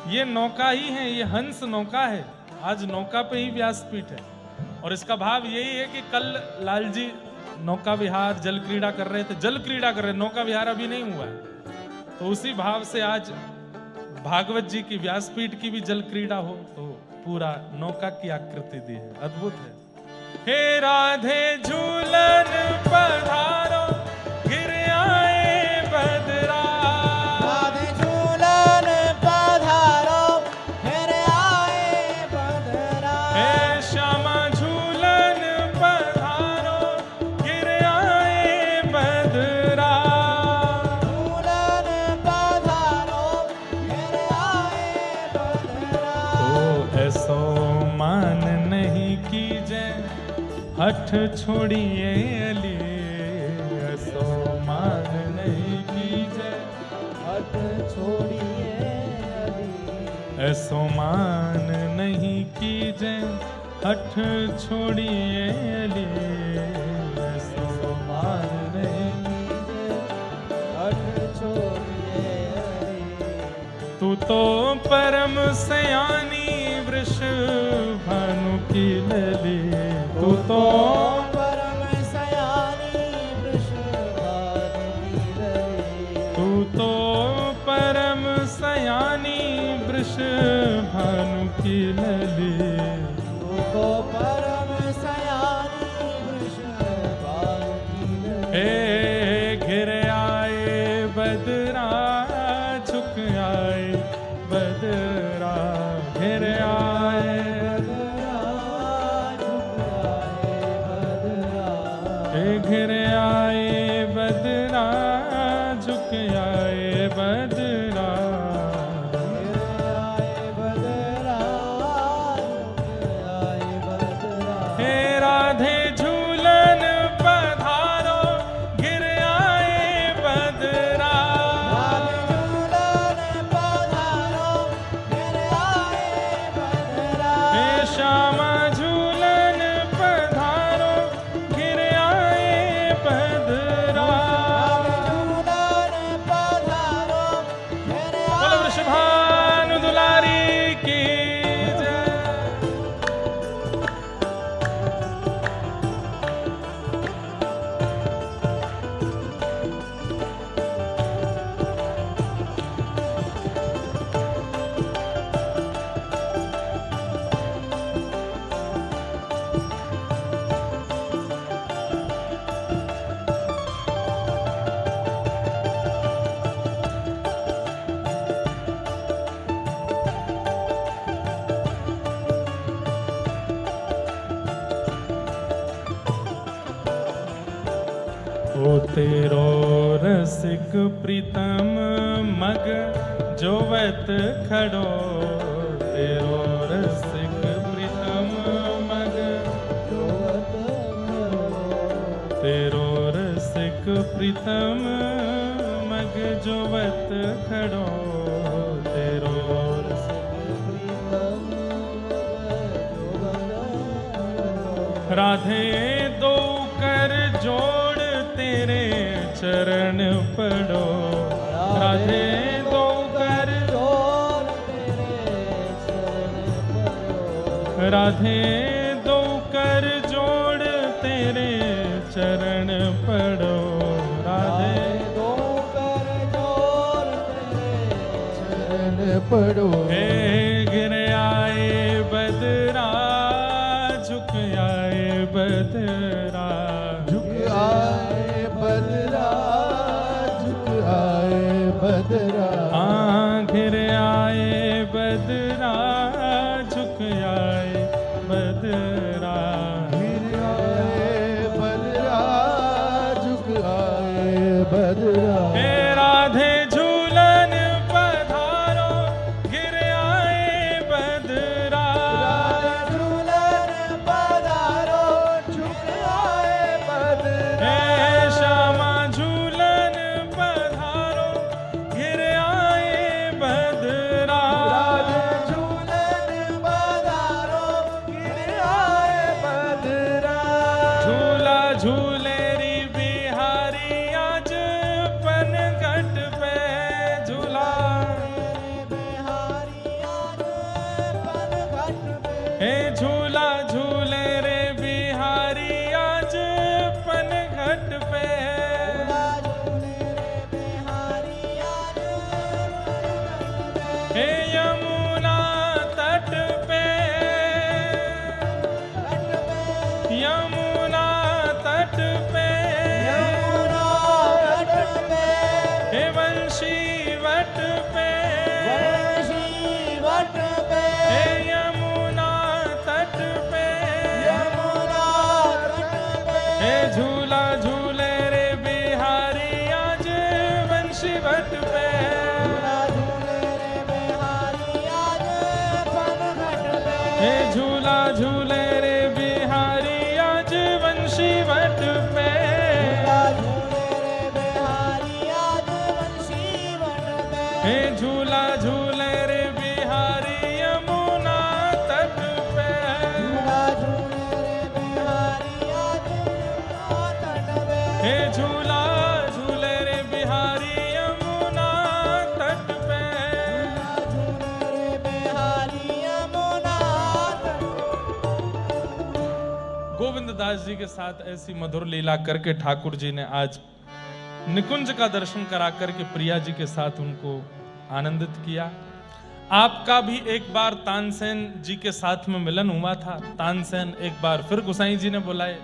A: ये नौका ही है, ये हंस नौका है। आज नौका पे ही व्यासपीठ है। और इसका भाव यही है कि कल लाल जी नौका विहार जल क्रीड़ा कर रहे थे, जल क्रीड़ा कर रहे, नौका विहार अभी नहीं हुआ है। तो उसी भाव से आज भागवत जी की व्यासपीठ की भी जल क्रीड़ा हो, तो पूरा नौका की आकृति दी है, अद्भुत है। हे राधे झूलन पधारो गिर आए बदरा,
B: राधे झूलन पधारो गिर आए बदरा।
A: हे श्यामा झूलन पधारो गिर आए बदरा,
B: झूलन पधारो गिर आए बदरा।
A: तो ऐसो मान नहीं कीजे हठ छोड़िए अली, ऐसो मान नहीं कीजे
B: हट छोड़िए अली।
A: ऐसो मान नहीं कीजे हठ छोड़िए अली, ऐसो
B: मारने कीजे हठ छोड़िए हरि।
A: तू तो परम सयानी वृष भानु की लली, तू तो
B: परम सयानी वृषभानु की लली।
A: तू तो परम सयानी वृष भानु की लली।
B: तू तो परम सयानी वृषभानु की लली।
A: हे घिर आए बदरा झुक आए बदरा, घिर आए घिर आए बदरा झुक आए बदरा। हे राधे झूलन पधारो घिर आए बदरा। हे श्यामा झूलन पधारो घिर आए बदरा। बोलो वृषभानु दुलारी की जय। ओ तेरो रसिक प्रीतम मग जोवत खड़ो, तेरो रसिक प्रीतम मग, तेरो रसिक प्रीतम मग जोवत खड़ो, तेरो राधे दो कर जोड़ तेरे चरण पड़ो, राधे दो कर राधे दो कर जोड़ तेरे चरण पड़ो, राधे
B: दो कर जोड़ तेरे चरण पड़ो।
A: हे गिर आए बदरा झुक आए बदरा,
B: झुक आए बदरा, झुक आए बदरा।
A: हाँ घिर आए बदरा झुक आए बदरा।
B: गिर आए बदरा, झुक आए बदरा।
A: हे राधे झूलन पधारो घिर आए बदरा।
B: झूलन पधारो, झुक आए बदरा।
A: हे श्यामा झूलन पधारो घिर आए बदरा।
B: झूलन पधारो, गिर आए बदरा।
A: झूला झूले री बिहारी आज पनघट पे झूला। हे झूला झूले रे बिहारी आज पनघट पे। हे यमुना तट पे, यमुना तट पे, हे वंशी वट पे, हे यमुना तट पे, हे झूला झूले रे बिहारी आज वंशी वट पे। हे झूला झूले रे बिहारी आज वंशी वट पे। हे झूला झूले रे बिहारी यमुना तट पे। हे दास जी के साथ ऐसी मधुर लीला करके ठाकुर जी ने आज निकुंज का दर्शन करा करके प्रिया जी के साथ उनको आनंदित किया। आपका भी एक बार तानसेन जी के साथ में मिलन हुआ था। तानसेन एक बार फिर गोसाई जी ने बुलाए,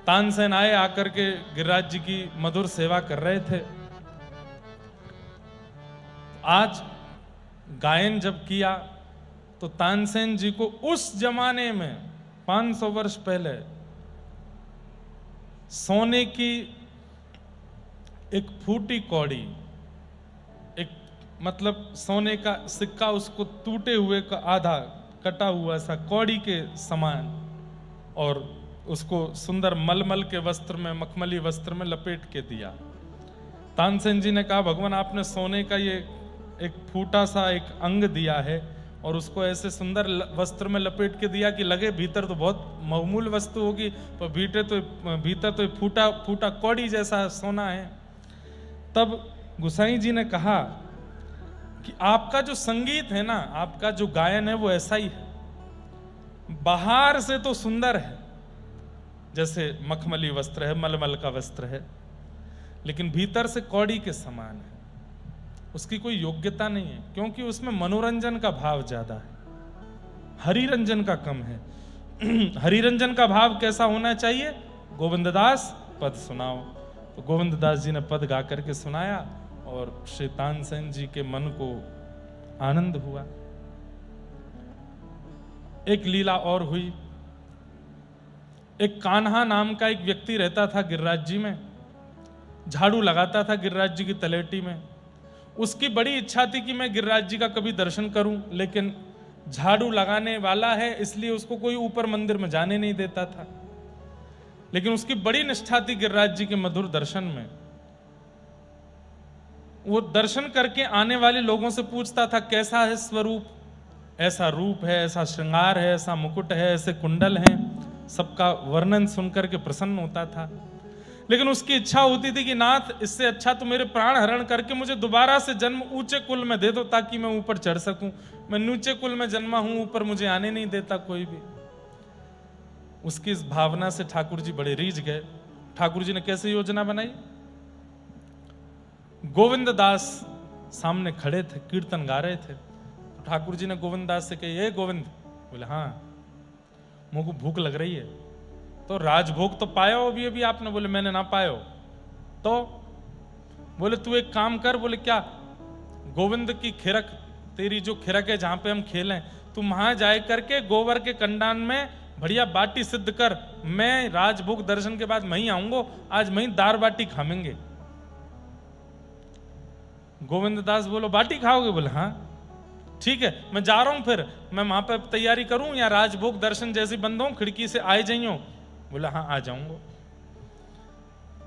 A: तानसेन आए, आकर के गिरिराज जी की मधुर सेवा कर रहे थे। आज गायन जब किया तो तानसेन जी को उस जमाने में 500 वर्ष पहले सोने की एक फूटी कौड़ी, एक मतलब सोने का सिक्का, उसको टूटे हुए का आधा कटा हुआ सा कौड़ी के समान, और उसको सुंदर मलमल के वस्त्र में, मखमली वस्त्र में लपेट के दिया। तानसेन जी ने कहा, भगवान आपने सोने का ये एक फूटा सा एक अंग दिया है और उसको ऐसे सुंदर वस्त्र में लपेट के दिया कि लगे भीतर तो बहुत बहुमूल्य वस्तु होगी, पर भीतर तो फूटा फूटा कौड़ी जैसा सोना है। तब गोसाई जी ने कहा कि आपका जो संगीत है ना, आपका जो गायन है वो ऐसा ही है, बाहर से तो सुंदर है, जैसे मखमली वस्त्र है, मलमल का वस्त्र है, लेकिन भीतर से कौड़ी के समान है। उसकी कोई योग्यता नहीं है, क्योंकि उसमें मनोरंजन का भाव ज्यादा है, हरिरंजन का कम है। हरिरंजन का भाव कैसा होना चाहिए? गोविंददास पद सुनाओ। तो गोविंददास जी ने पद गा करके सुनाया और श्री तानसेन जी के मन को आनंद हुआ। एक लीला और हुई। एक कान्हा नाम का एक व्यक्ति रहता था गिरिराज जी में, झाड़ू लगाता था गिरिराज जी की तलेटी में। उसकी बड़ी इच्छा थी कि मैं गिरिराज जी का कभी दर्शन करूं, लेकिन झाड़ू लगाने वाला है इसलिए उसको कोई ऊपर मंदिर में जाने नहीं देता था। लेकिन उसकी बड़ी निष्ठा थी गिरिराज जी के मधुर दर्शन में। वो दर्शन करके आने वाले लोगों से पूछता था, कैसा है स्वरूप? ऐसा रूप है, ऐसा श्रृंगार है, ऐसा मुकुट है, ऐसे कुंडल हैं। सबका वर्णन सुनकर के प्रसन्न होता था। लेकिन उसकी इच्छा होती थी कि नाथ, इससे अच्छा तो मेरे प्राण हरण करके मुझे दोबारा से जन्म ऊंचे कुल में दे दो, ताकि मैं ऊपर चढ़ सकूं। मैं नीचे कुल में जन्मा हूं, ऊपर मुझे आने नहीं देता कोई भी। उसकी इस भावना से ठाकुर जी बड़े रीझ गए। ठाकुर जी ने कैसे योजना बनाई? गोविंद दास सामने खड़े थे, कीर्तन गा रहे थे। तो ठाकुर जी ने गोविंद दास से कही, गोविंद। बोले, हाँ मुझको भूख लग रही है। तो राजभोग तो पाया हो अभी अभी आपने? बोले, मैंने ना पायो। तो बोले, तू एक काम कर। बोले, क्या? गोविंद की खिरक, तेरी जो खिरक है जहां पे हम खेलें, तुम वहां जाए करके गोबर के कंडान में बढ़िया बाटी सिद्ध कर। मैं राजभोग दर्शन के बाद वहीं आऊंगा, आज वहीं दार बाटी खाएंगे। गोविंद दास बोलो, बाटी खाओगे? बोले, हाँ ठीक है, मैं जा रहा हूं। फिर मैं वहां पर तैयारी करूं या राजभोग दर्शन जैसी बंद हूं, खिड़की से आए जाइयो? बोला, हाँ आ जाऊंगा।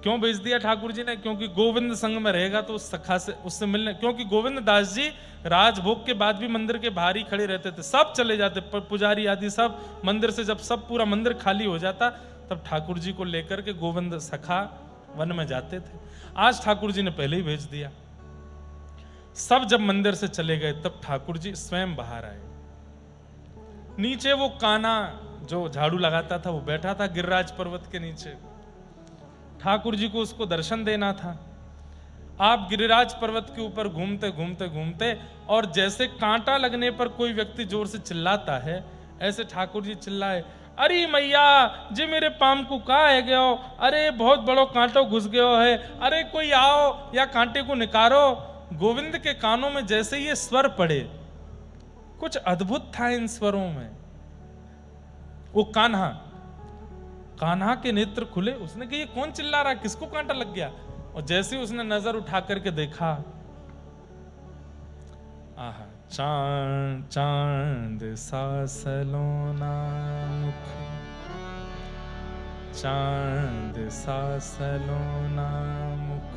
A: क्यों भेज दिया ठाकुर जी ने? क्योंकि गोविंद संग में रहेगा तो सखा से उससे मिलने। क्योंकि गोविंद दास जी राजभोग के बाद भी मंदिर के बाहर ही खड़े रहते थे, सब चले जाते, पुजारी आदि सब मंदिर से। जब सब पूरा मंदिर खाली हो जाता तब ठाकुर जी को लेकर के गोविंद सखा वन में जाते थे। आज ठाकुर जी ने पहले ही भेज दिया। सब जब मंदिर से चले गए तब ठाकुर जी स्वयं बाहर आए। नीचे वो कान्हा जो झाड़ू लगाता था वो बैठा था गिरिराज पर्वत के नीचे। ठाकुर जी को उसको दर्शन देना था। आप गिरिराज पर्वत के ऊपर घूमते घूमते घूमते, और जैसे कांटा लगने पर कोई व्यक्ति जोर से चिल्लाता है, ऐसे ठाकुर जी चिल्लाए, अरे मैया जी मेरे पाम को कहा है गयो, अरे बहुत बड़ो कांटो घुस गयो है, अरे कोई आओ या कांटे को निकारो। गोविंद के कानों में जैसे ये स्वर पड़े, कुछ अद्भुत था इन स्वरों में। वो कान्हा के नेत्र खुले। उसने कहा, ये कौन चिल्ला रहा, किसको कांटा लग गया? और जैसे उसने नजर उठा करके देखा, आहा, चांद सा सलोना मुख, चांद सा सलोना मुख,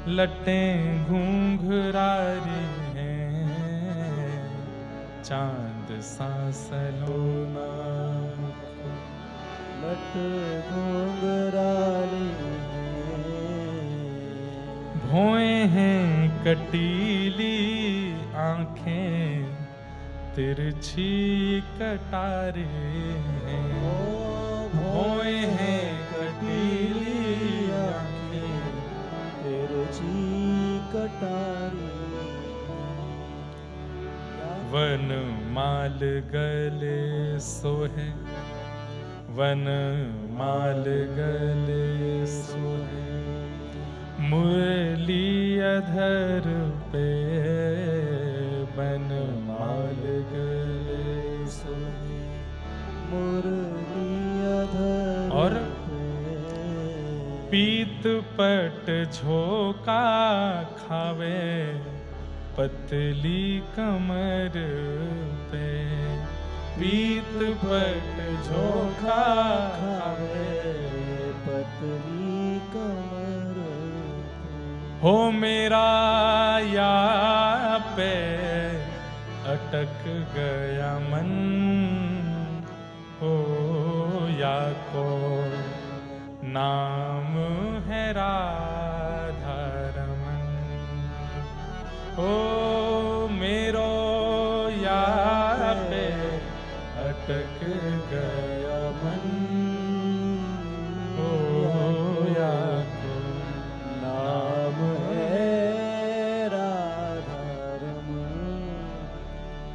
A: लटें घूंघरारी हैं, चांद सा सलोना मुख,
B: लट घुंघराली
A: भौएं हैं कटीली आंखें, तिरछी कटारे हैं, भौएं हैं कटीली आंखें,
B: तिरछी कटारी।
A: वन माल गले सोहे, वन माल गले सोहे, मुरली अधर पे, वन माल गले सोहे,
B: मुरली अधर
A: और
B: पे,
A: पीत पट झोंका खावे, पतली कमर पे, पीत पट झोंका खावे,
B: पतली कमर
A: हो मेरा या पे अटक गया मन, हो या को नाम है राधा रमन, हो मेरो या पे अटक गया मन, हो या को
B: नाम है राधा रमन।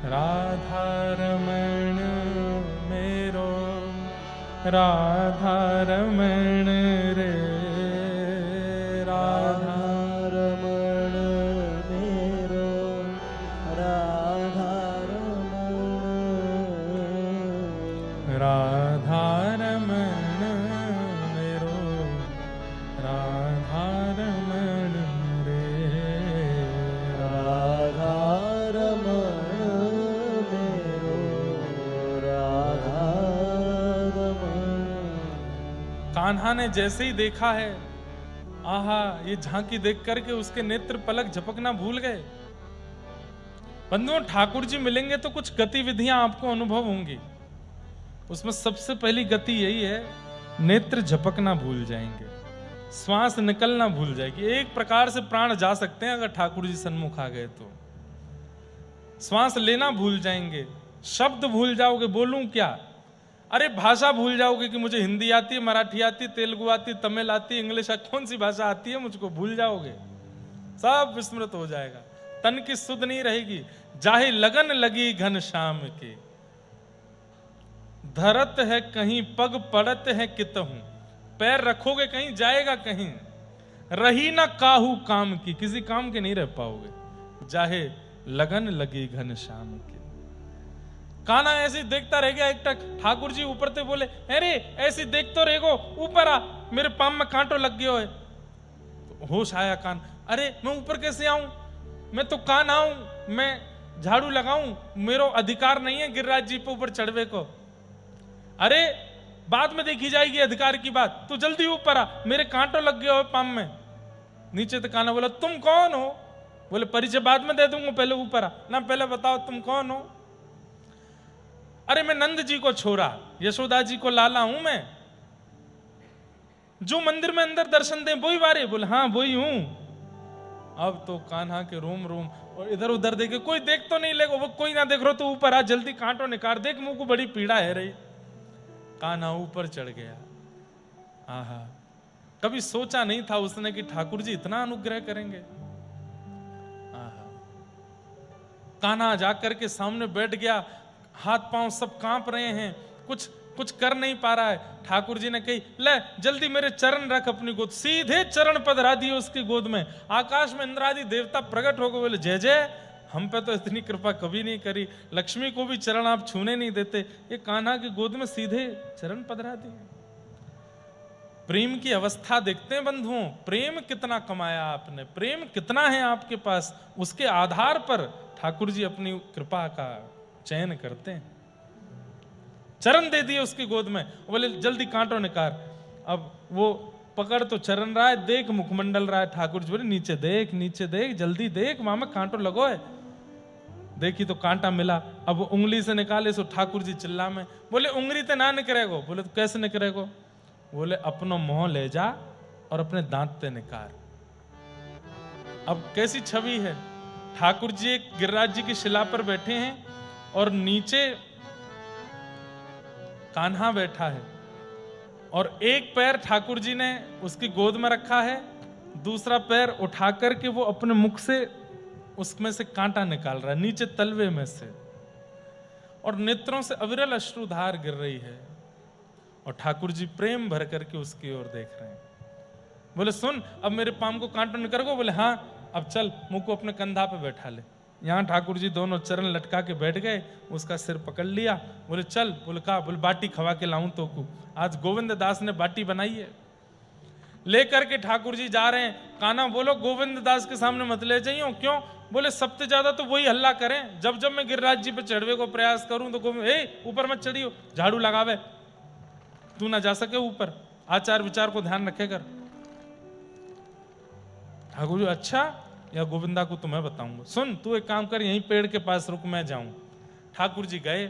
A: राधा रमण मेरो, राधा रमण रे, राधा
B: रमण मेरो, राधा रमण,
A: राधा रमण मेरो, राधा रमण रे,
B: राधा रमण मेरो, राधा रमण।
A: कान्हा ने जैसे ही देखा है, आहा, ये झांकी देख करके उसके नेत्र पलक झपकना भूल गए। बंधुओं, ठाकुर जी मिलेंगे तो कुछ गतिविधियां आपको अनुभव होंगी। उसमें सबसे पहली गति यही है, नेत्र झपकना भूल जाएंगे, श्वास निकलना भूल जाएगी। एक प्रकार से प्राण जा सकते हैं अगर ठाकुर जी सन्मुख आ गए तो। श्वास लेना भूल जाएंगे, शब्द भूल जाओगे, बोलूं क्या, अरे भाषा भूल जाओगे कि मुझे हिंदी आती है, मराठी आती है, तेलुगु आती है, तमिल आती है, इंग्लिश, कौन सी भाषा आती है मुझको भूल जाओगे, सब विस्मृत हो जाएगा, तन की सुध नहीं रहेगी। जाहे लगन लगी घन श्याम के, धरत है कहीं पग पड़त है कितहूं, पैर रखोगे कहीं जाएगा कहीं, रही ना काहू काम की, किसी काम के नहीं रह पाओगे। चाहे लगन लगी घन श्याम के। कान्हा ऐसे देखता रह गया एकटक। ठाकुर जी ऊपर से बोले, अरे ऐसे देख तो रहेगो, ऊपर आ, मेरे पाम में कांटो लग गयो है। तो होश आया कान, अरे मैं ऊपर कैसे आऊं, मैं तो कान आऊं, मैं झाड़ू लगाऊं, मेरा अधिकार नहीं है गिरिराज जी पे ऊपर चढ़वे को। अरे बाद में देखी जाएगी अधिकार की बात, तू जल्दी ऊपर आ, मेरे कांटो लग गया हो पाम में। नीचे तो कान्हा बोला, तुम कौन हो? बोले परिचय बाद में दे दूंगा, पहले ऊपर आ ना, पहले बताओ तुम कौन हो? अरे मैं नंद जी को छोरा, यशोदा जी को लाला हूं मैं, जो मंदिर में अंदर दर्शन दे वही बारे। बोले हाँ वही हूं। अब तो कान्हा के रोम रोम, और इधर उधर देखे, कोई देख तो नहीं लेगा, वो कोई ना देख रहा तो ऊपर आ, जल्दी कांटो निकाल, देख मुंह को बड़ी पीड़ा है रही। कान्हा ऊपर चढ़ गया। आहा, कभी सोचा नहीं था उसने कि ठाकुर जी इतना अनुग्रह करेंगे। आहा, कान्हा जाकर के सामने बैठ गया, हाथ पांव सब कांप रहे हैं, कुछ कर नहीं पा रहा है। ठाकुर जी ने कही, ले जल्दी मेरे चरण रख अपनी गोद, सीधे चरण पधरा दिए उसकी गोद में। आकाश में इंद्रादि देवता प्रकट हो गए, बोले जय जय, हम पे तो इतनी कृपा कभी नहीं करी, लक्ष्मी को भी चरण आप छूने नहीं देते, ये कान्हा की गोद में सीधे चरण पधरा दिए। प्रेम की अवस्था देखते हैं बंधुओं, प्रेम कितना कमाया आपने, प्रेम कितना है आपके पास, उसके आधार पर ठाकुर जी अपनी कृपा का चयन करते हैं। चरण दे दिए उसकी गोद में, बोले जल्दी कांटो निकाल। अब वो पकड़ तो चरण रहा है, देख मुखमंडल रहा है। ठाकुर जी बोले नीचे देख, नीचे देख, जल्दी देख, मामा कांटो लगो है। देखी तो कांटा मिला, अब वो उंगली से निकाले सो ठाकुर जी चिल्ला में, बोले उंगली ते ना निकरेगो। बोले तो कैसे निकरेगो? बोले अपनो मुंह ले जा और अपने दांत ते निकाल। अब कैसी छवि है, ठाकुर जी एक गिरिराज जी की शिला पर बैठे हैं, और नीचे कान्हा बैठा है और एक पैर ठाकुर जी ने उसकी गोद में रखा है, दूसरा पैर उठा करके वो अपने मुख से उसमें से कांटा निकाल रहा है नीचे तलवे में से, और नेत्रों से अविरल अश्रुधार गिर रही है और ठाकुर जी प्रेम भर करके उसकी ओर देख रहे हैं। बोले सुन, अब मेरे पाम को कांटा निकल गो? बोले हाँ, अब चल मुंह को अपने कंधा पे बैठा ले। यहाँ ठाकुर जी दोनों चरण लटका के बैठ गए, उसका सिर पकड़ लिया। बोले चल। बोले कहा? बोले बाटी खवा के लाऊं तो को, आज गोविंद दास ने बाटी बनाई है। लेकर के ठाकुर जी जा रहे हैं। कान्हा बोलो गोविंद दास के सामने मत ले जाइयो। क्यों? बोले सबसे ज्यादा तो वही हल्ला करें, जब जब मैं गिरिराज जी पे चढ़वे को प्रयास करूं तो गोविंद ऊपर मत चढ़ियो, झाड़ू लगावे, तू ना जा सके ऊपर, आचार विचार को ध्यान रखे कर। ठाकुर जी अच्छा, या गोविंदा को तुम्हें बताऊंगा। सुन तू एक काम कर, यहीं पेड़ के पास रुक, मैं जाऊं। ठाकुर जी गए।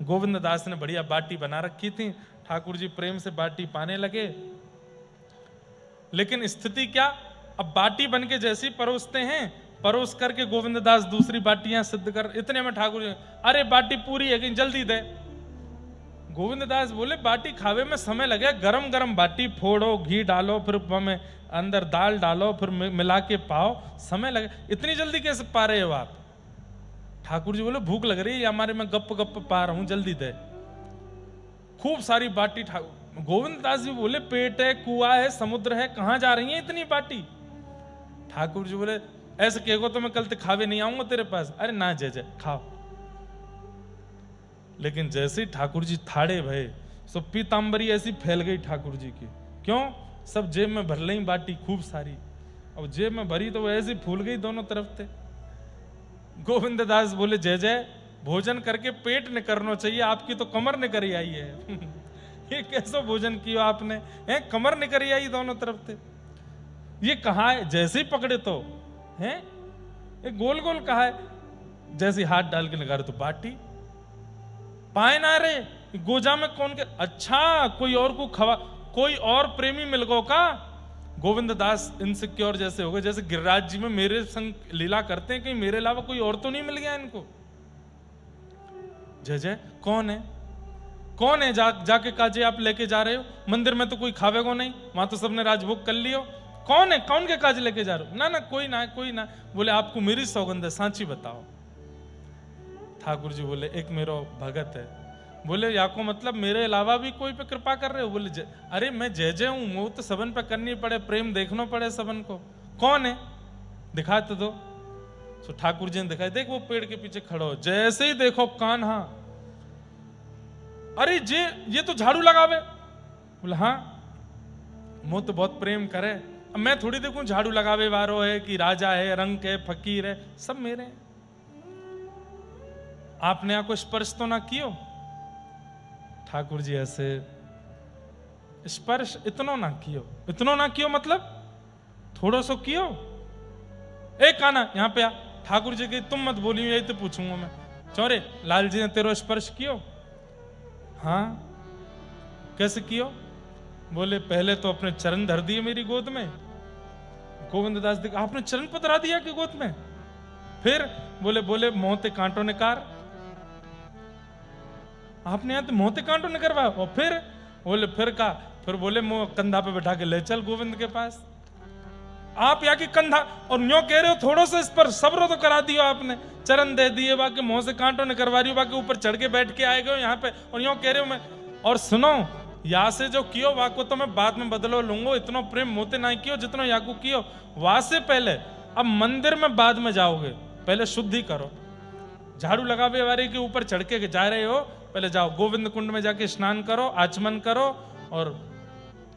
A: गोविंद दास ने बढ़िया बाटी बना रखी थी, ठाकुर जी प्रेम से बाटी पाने लगे। लेकिन स्थिति क्या, अब बाटी बन के जैसी परोसते हैं, परोस करके गोविंद दास दूसरी बाटियां सिद्ध कर, इतने में ठाकुर जी अरे बाटी पूरी है कि जल्दी दे। गोविंद दास बोले बाटी खावे में समय लगे, गरम गरम बाटी फोड़ो, घी डालो, फिर में अंदर दाल डालो, फिर मिला के पाओ, समय लगे, इतनी जल्दी कैसे पा रहे हो आप? ठाकुर जी बोले भूख लग रही है हमारे, में गप गप पा रहा हूं, जल्दी दे। खूब सारी बाटी। गोविंद दास जी बोले पेट है, कुआ है, समुद्र है, कहां जा रही है इतनी बाटी? ठाकुर जी बोले ऐसे कहो तो मैं कल तक खावे नहीं आऊंगा तेरे पास। अरे ना जय जय खाओ। लेकिन जैसे ही ठाकुर जी थाड़े भये, सो पीतांबरी ऐसी फैल गई ठाकुर जी की। क्यों? सब जेब में भर ली बाटी खूब सारी, अब जेब में भरी तो वो ऐसी फूल गई दोनों तरफ से। गोविंद दास बोले जय जय, भोजन करके पेट न करना चाहिए, आपकी तो कमर निकरी आई है। ये कैसा भोजन किया आपने, है कमर निकरी आई दोनों तरफ से। ये कहा है? जैसे ही पकड़े तो हैं ये गोल गोल कहा है, जैसे हाथ डाल के लगा रहे तो बाटी पाए ना रे गोजा में कौन के? अच्छा कोई और को खवा, कोई और प्रेमी मिल गो का? गोविंद दास इनसिक्योर जैसे हो गए, जैसे गिरिराज जी में मेरे संग लीला करते हैं, कहीं मेरे अलावा कोई और तो नहीं मिल गया इनको। जय जय कौन है? कौन है? जाके काजे आप लेके जा रहे हो? मंदिर में तो कोई खावेगो नहीं, वहां तो सबने राजभोग कर लियो। कौन है? कौन के काज लेके जा रहे हो? ना ना कोई ना कोई ना। बोले आपको मेरी सौगंध है, सांची बताओ। ठाकुर जी बोले एक मेरो भगत है। बोले या को मतलब मेरे अलावा भी कोई पे कृपा कर रहे हो? बोले अरे मैं जय जय हूं, मोह तो सबन पे करनी पड़े, प्रेम देखना पड़े सबन को। कौन है? दिखा तो दो। तो ठाकुर जी ने दिखाई, देख वो पेड़ के पीछे खड़ो हो। जैसे ही देखो कान्हा, अरे ये तो झाड़ू लगावे। बोले हाँ, मोह तो बहुत प्रेम करे, अब मैं थोड़ी देखूं झाड़ू लगावे वारो है कि राजा है, रंग है, फकीर है, सब मेरे हैं। आपने यहां को स्पर्श तो ना कियो? ठाकुर जी ऐसे स्पर्श इतनो ना कियो। इतनो ना कियो मतलब थोड़ो सो कियो। एक कान्हा यहां पे आ। ठाकुर जी की तुम मत बोलियो, यही तो पूछूंगा मैं। चौरे लाल जी ने तेरो स्पर्श कियो? हाँ। कैसे कियो? बोले पहले तो अपने चरण धर दिए मेरी गोद में। गोविंद दास देख आपने चरण पधरा दिया कि गोद में? फिर बोले मोहते कांटो निकार। आपने यहां तो मोहते कांटो ने करवाया। और फिर बोले फिर का? फिर बोले मुंह कंधा पे बैठा के ले चल गोविंद के पास। आप या कि कंधा, और न्यो कह रहे हो थोड़ा सा इस पर सब्र तो करा दियो आपने, चरण दे दिए, बाकी मुंह से कांटो ने करवा रही हो, बाकी ऊपर चढ़ के बैठ के आए गए यहाँ पे, और न्यो कह रहे हो मैं। और सुनो, या से जो कियो वाको तो मैं बाद में बदलो लूंगो, इतना प्रेम मोते ना कियो जितना याकू कियो। वहां से पहले अब मंदिर में बाद में जाओगे, पहले शुद्धि करो। झाड़ू लगावे वाले के ऊपर चढ़ के जा रहे हो, पहले जाओ गोविंद कुंड में जाके स्नान करो, आचमन करो और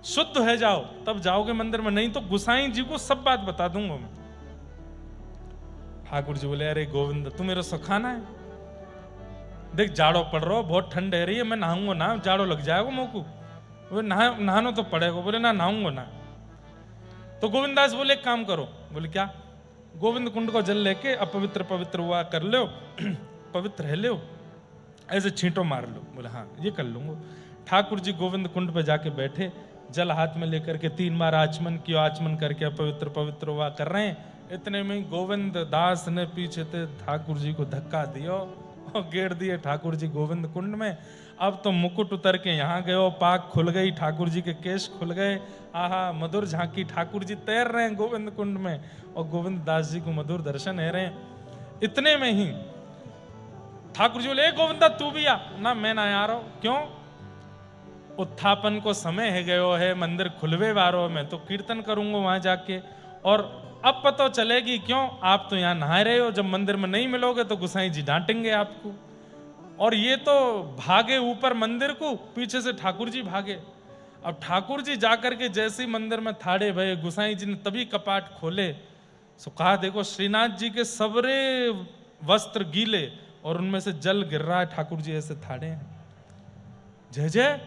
A: शुद्ध है जाओ, तब जाओगे मंदिर में। नहीं तो गुसाई जी को सब बात बता दूंगा मैं। ठाकुर जी बोले अरे गोविंद तू मेरा सुखाना है, देख जाड़ो पड़ रहा हो, बहुत ठंड है रही है, मैं नहाऊंगा ना, जाड़ो लग जाएगा मुंह को। बोले नहानो तो पड़ेगा। बोले ना नहाऊंगा ना। तो गोविंद दास बोले एक काम करो। बोले क्या? गोविंद कुंड को जल लेके अपवित्र पवित्र हुआ कर लो, पवित्र है लो, ऐसे छींटो मार लो। बोले हाँ ये कर लूंगा। ठाकुर जी गोविंद कुंड पे जाके बैठे, जल हाथ में लेकर के 3 बार आचमन किया, आचमन करके अपवित्र पवित्र हुआ कर रहे हैं। इतने में गोविंद दास ने पीछे से ठाकुर जी को धक्का दियो, और गेर दिए ठाकुर जी गोविंद कुंड में। अब तो मुकुट उतर के यहाँ गए, पाक खुल गई, ठाकुर जी के केश खुल गए। आहा मधुर झांकी, ठाकुर जी तैर रहे हैं गोविंद कुंड में और गोविंद दास जी को मधुर दर्शन है रहे हैं। इतने में ही ठाकुर जी बोले, गोविंदा तू भी आ ना। मैं ना आ रहा हूं। क्यों? उत्थापन को समय है गयो है, मंदिर खुलवे वारो, मैं तो कीर्तन करूंगा वहां जाके। और अब पता चलेगी क्यों, आप तो यहाँ नहा रहे हो, जब मंदिर में नहीं मिलोगे तो गुसाई जी डांटेंगे आपको। और ये तो भागे ऊपर मंदिर को, पीछे से ठाकुर जी भागे। अब ठाकुर जी जाकर के जैसे ही मंदिर में थाड़े भये, गुसाई जी ने तभी कपाट खोले। सो कहा देखो श्रीनाथ जी के सबरे वस्त्र गीले और उनमें से जल गिर रहा है, ठाकुर जी ऐसे थाड़े हैं। जय जय,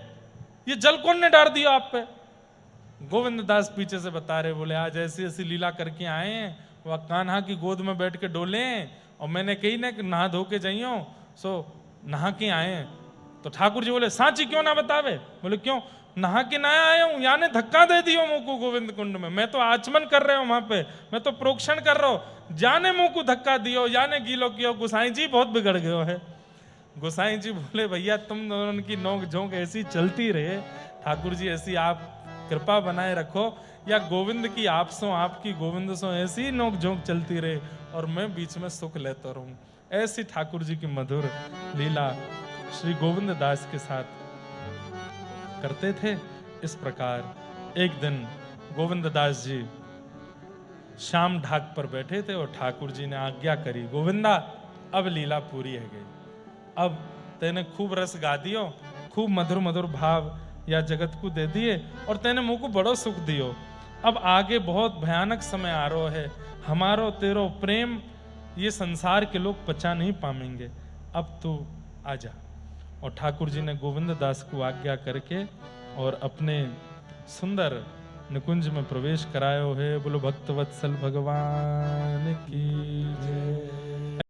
A: ये जल कौन ने डाल दिया आप पे? गोविंद दास पीछे से बता रहे, बोले आज ऐसी ऐसी लीला करके आए हैं, वह कान्हा की गोद में बैठ के डोले और मैंने कही ना कि नहा धो के जाइयो, सो नहा के आए हैं। तो ठाकुर जी बोले सांची क्यों ना बतावे? बोले क्यों? नहा के ना आया हूं, याने धक्का दे दियो मुंह को गोविंद कुंड में। मैं तो आचमन कर रहे हो वहां पे, मैं तो प्रोक्षण कर रहा हूं, जाने मुंह को धक्का दियो, याने गीलो कियो। गुसाई जी बहुत बिगड़ गयो है। गोसाई जी बोले भैया तुम दोनों की नोक झोंक ऐसी चलती रहे, ठाकुर जी ऐसी आप कृपा बनाए रखो, या गोविंद की आपसों आपकी गोविंद सो ऐसी नोक झोंक चलती रहे और मैं बीच में सुख लेता रहूं। ऐसी ठाकुर जी की मधुर लीला श्री गोविंद दास के साथ करते थे। इस प्रकार एक दिन गोविंद दास जी शाम ढाक पर बैठे थे और ठाकुर जी ने आज्ञा करी, गोविंदा अब लीला पूरी है गई, अब तेने खूब रस गा दियो, खूब मधुर मधुर भाव या जगत को दे दिए और तेने मुंह को बड़ो सुख दियो। अब आगे बहुत भयानक समय आ रहा है, हमारो तेरो प्रेम ये संसार के लोग पचा नहीं पाएंगे, अब तू आजा। और ठाकुर जी ने गोविंद दास को आज्ञा करके और अपने सुंदर निकुंज में प्रवेश करायो है। बोलो भक्त वत्सल भगवान की जय।